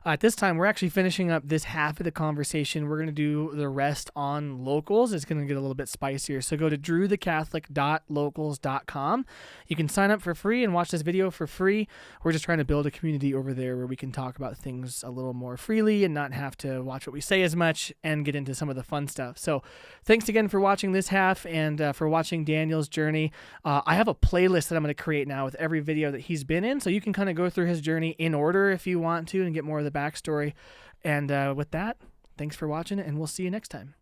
At this time, we're actually finishing up this half of the conversation. We're going to do the rest on locals. It's going to get a little bit spicier. So go to drewthecatholic.locals.com. You can sign up for free and watch this video for free. We're just trying to build a community over there where we can talk about things a little more freely and not have to watch what we say as much and get into some of the fun stuff. So thanks again for watching this half and for watching Daniel's journey. I have a playlist that I'm going to create now with every video that he's been in, so you can kind of go through his journey in order if you want to and get more of the backstory. And with that, thanks for watching, and we'll see you next time.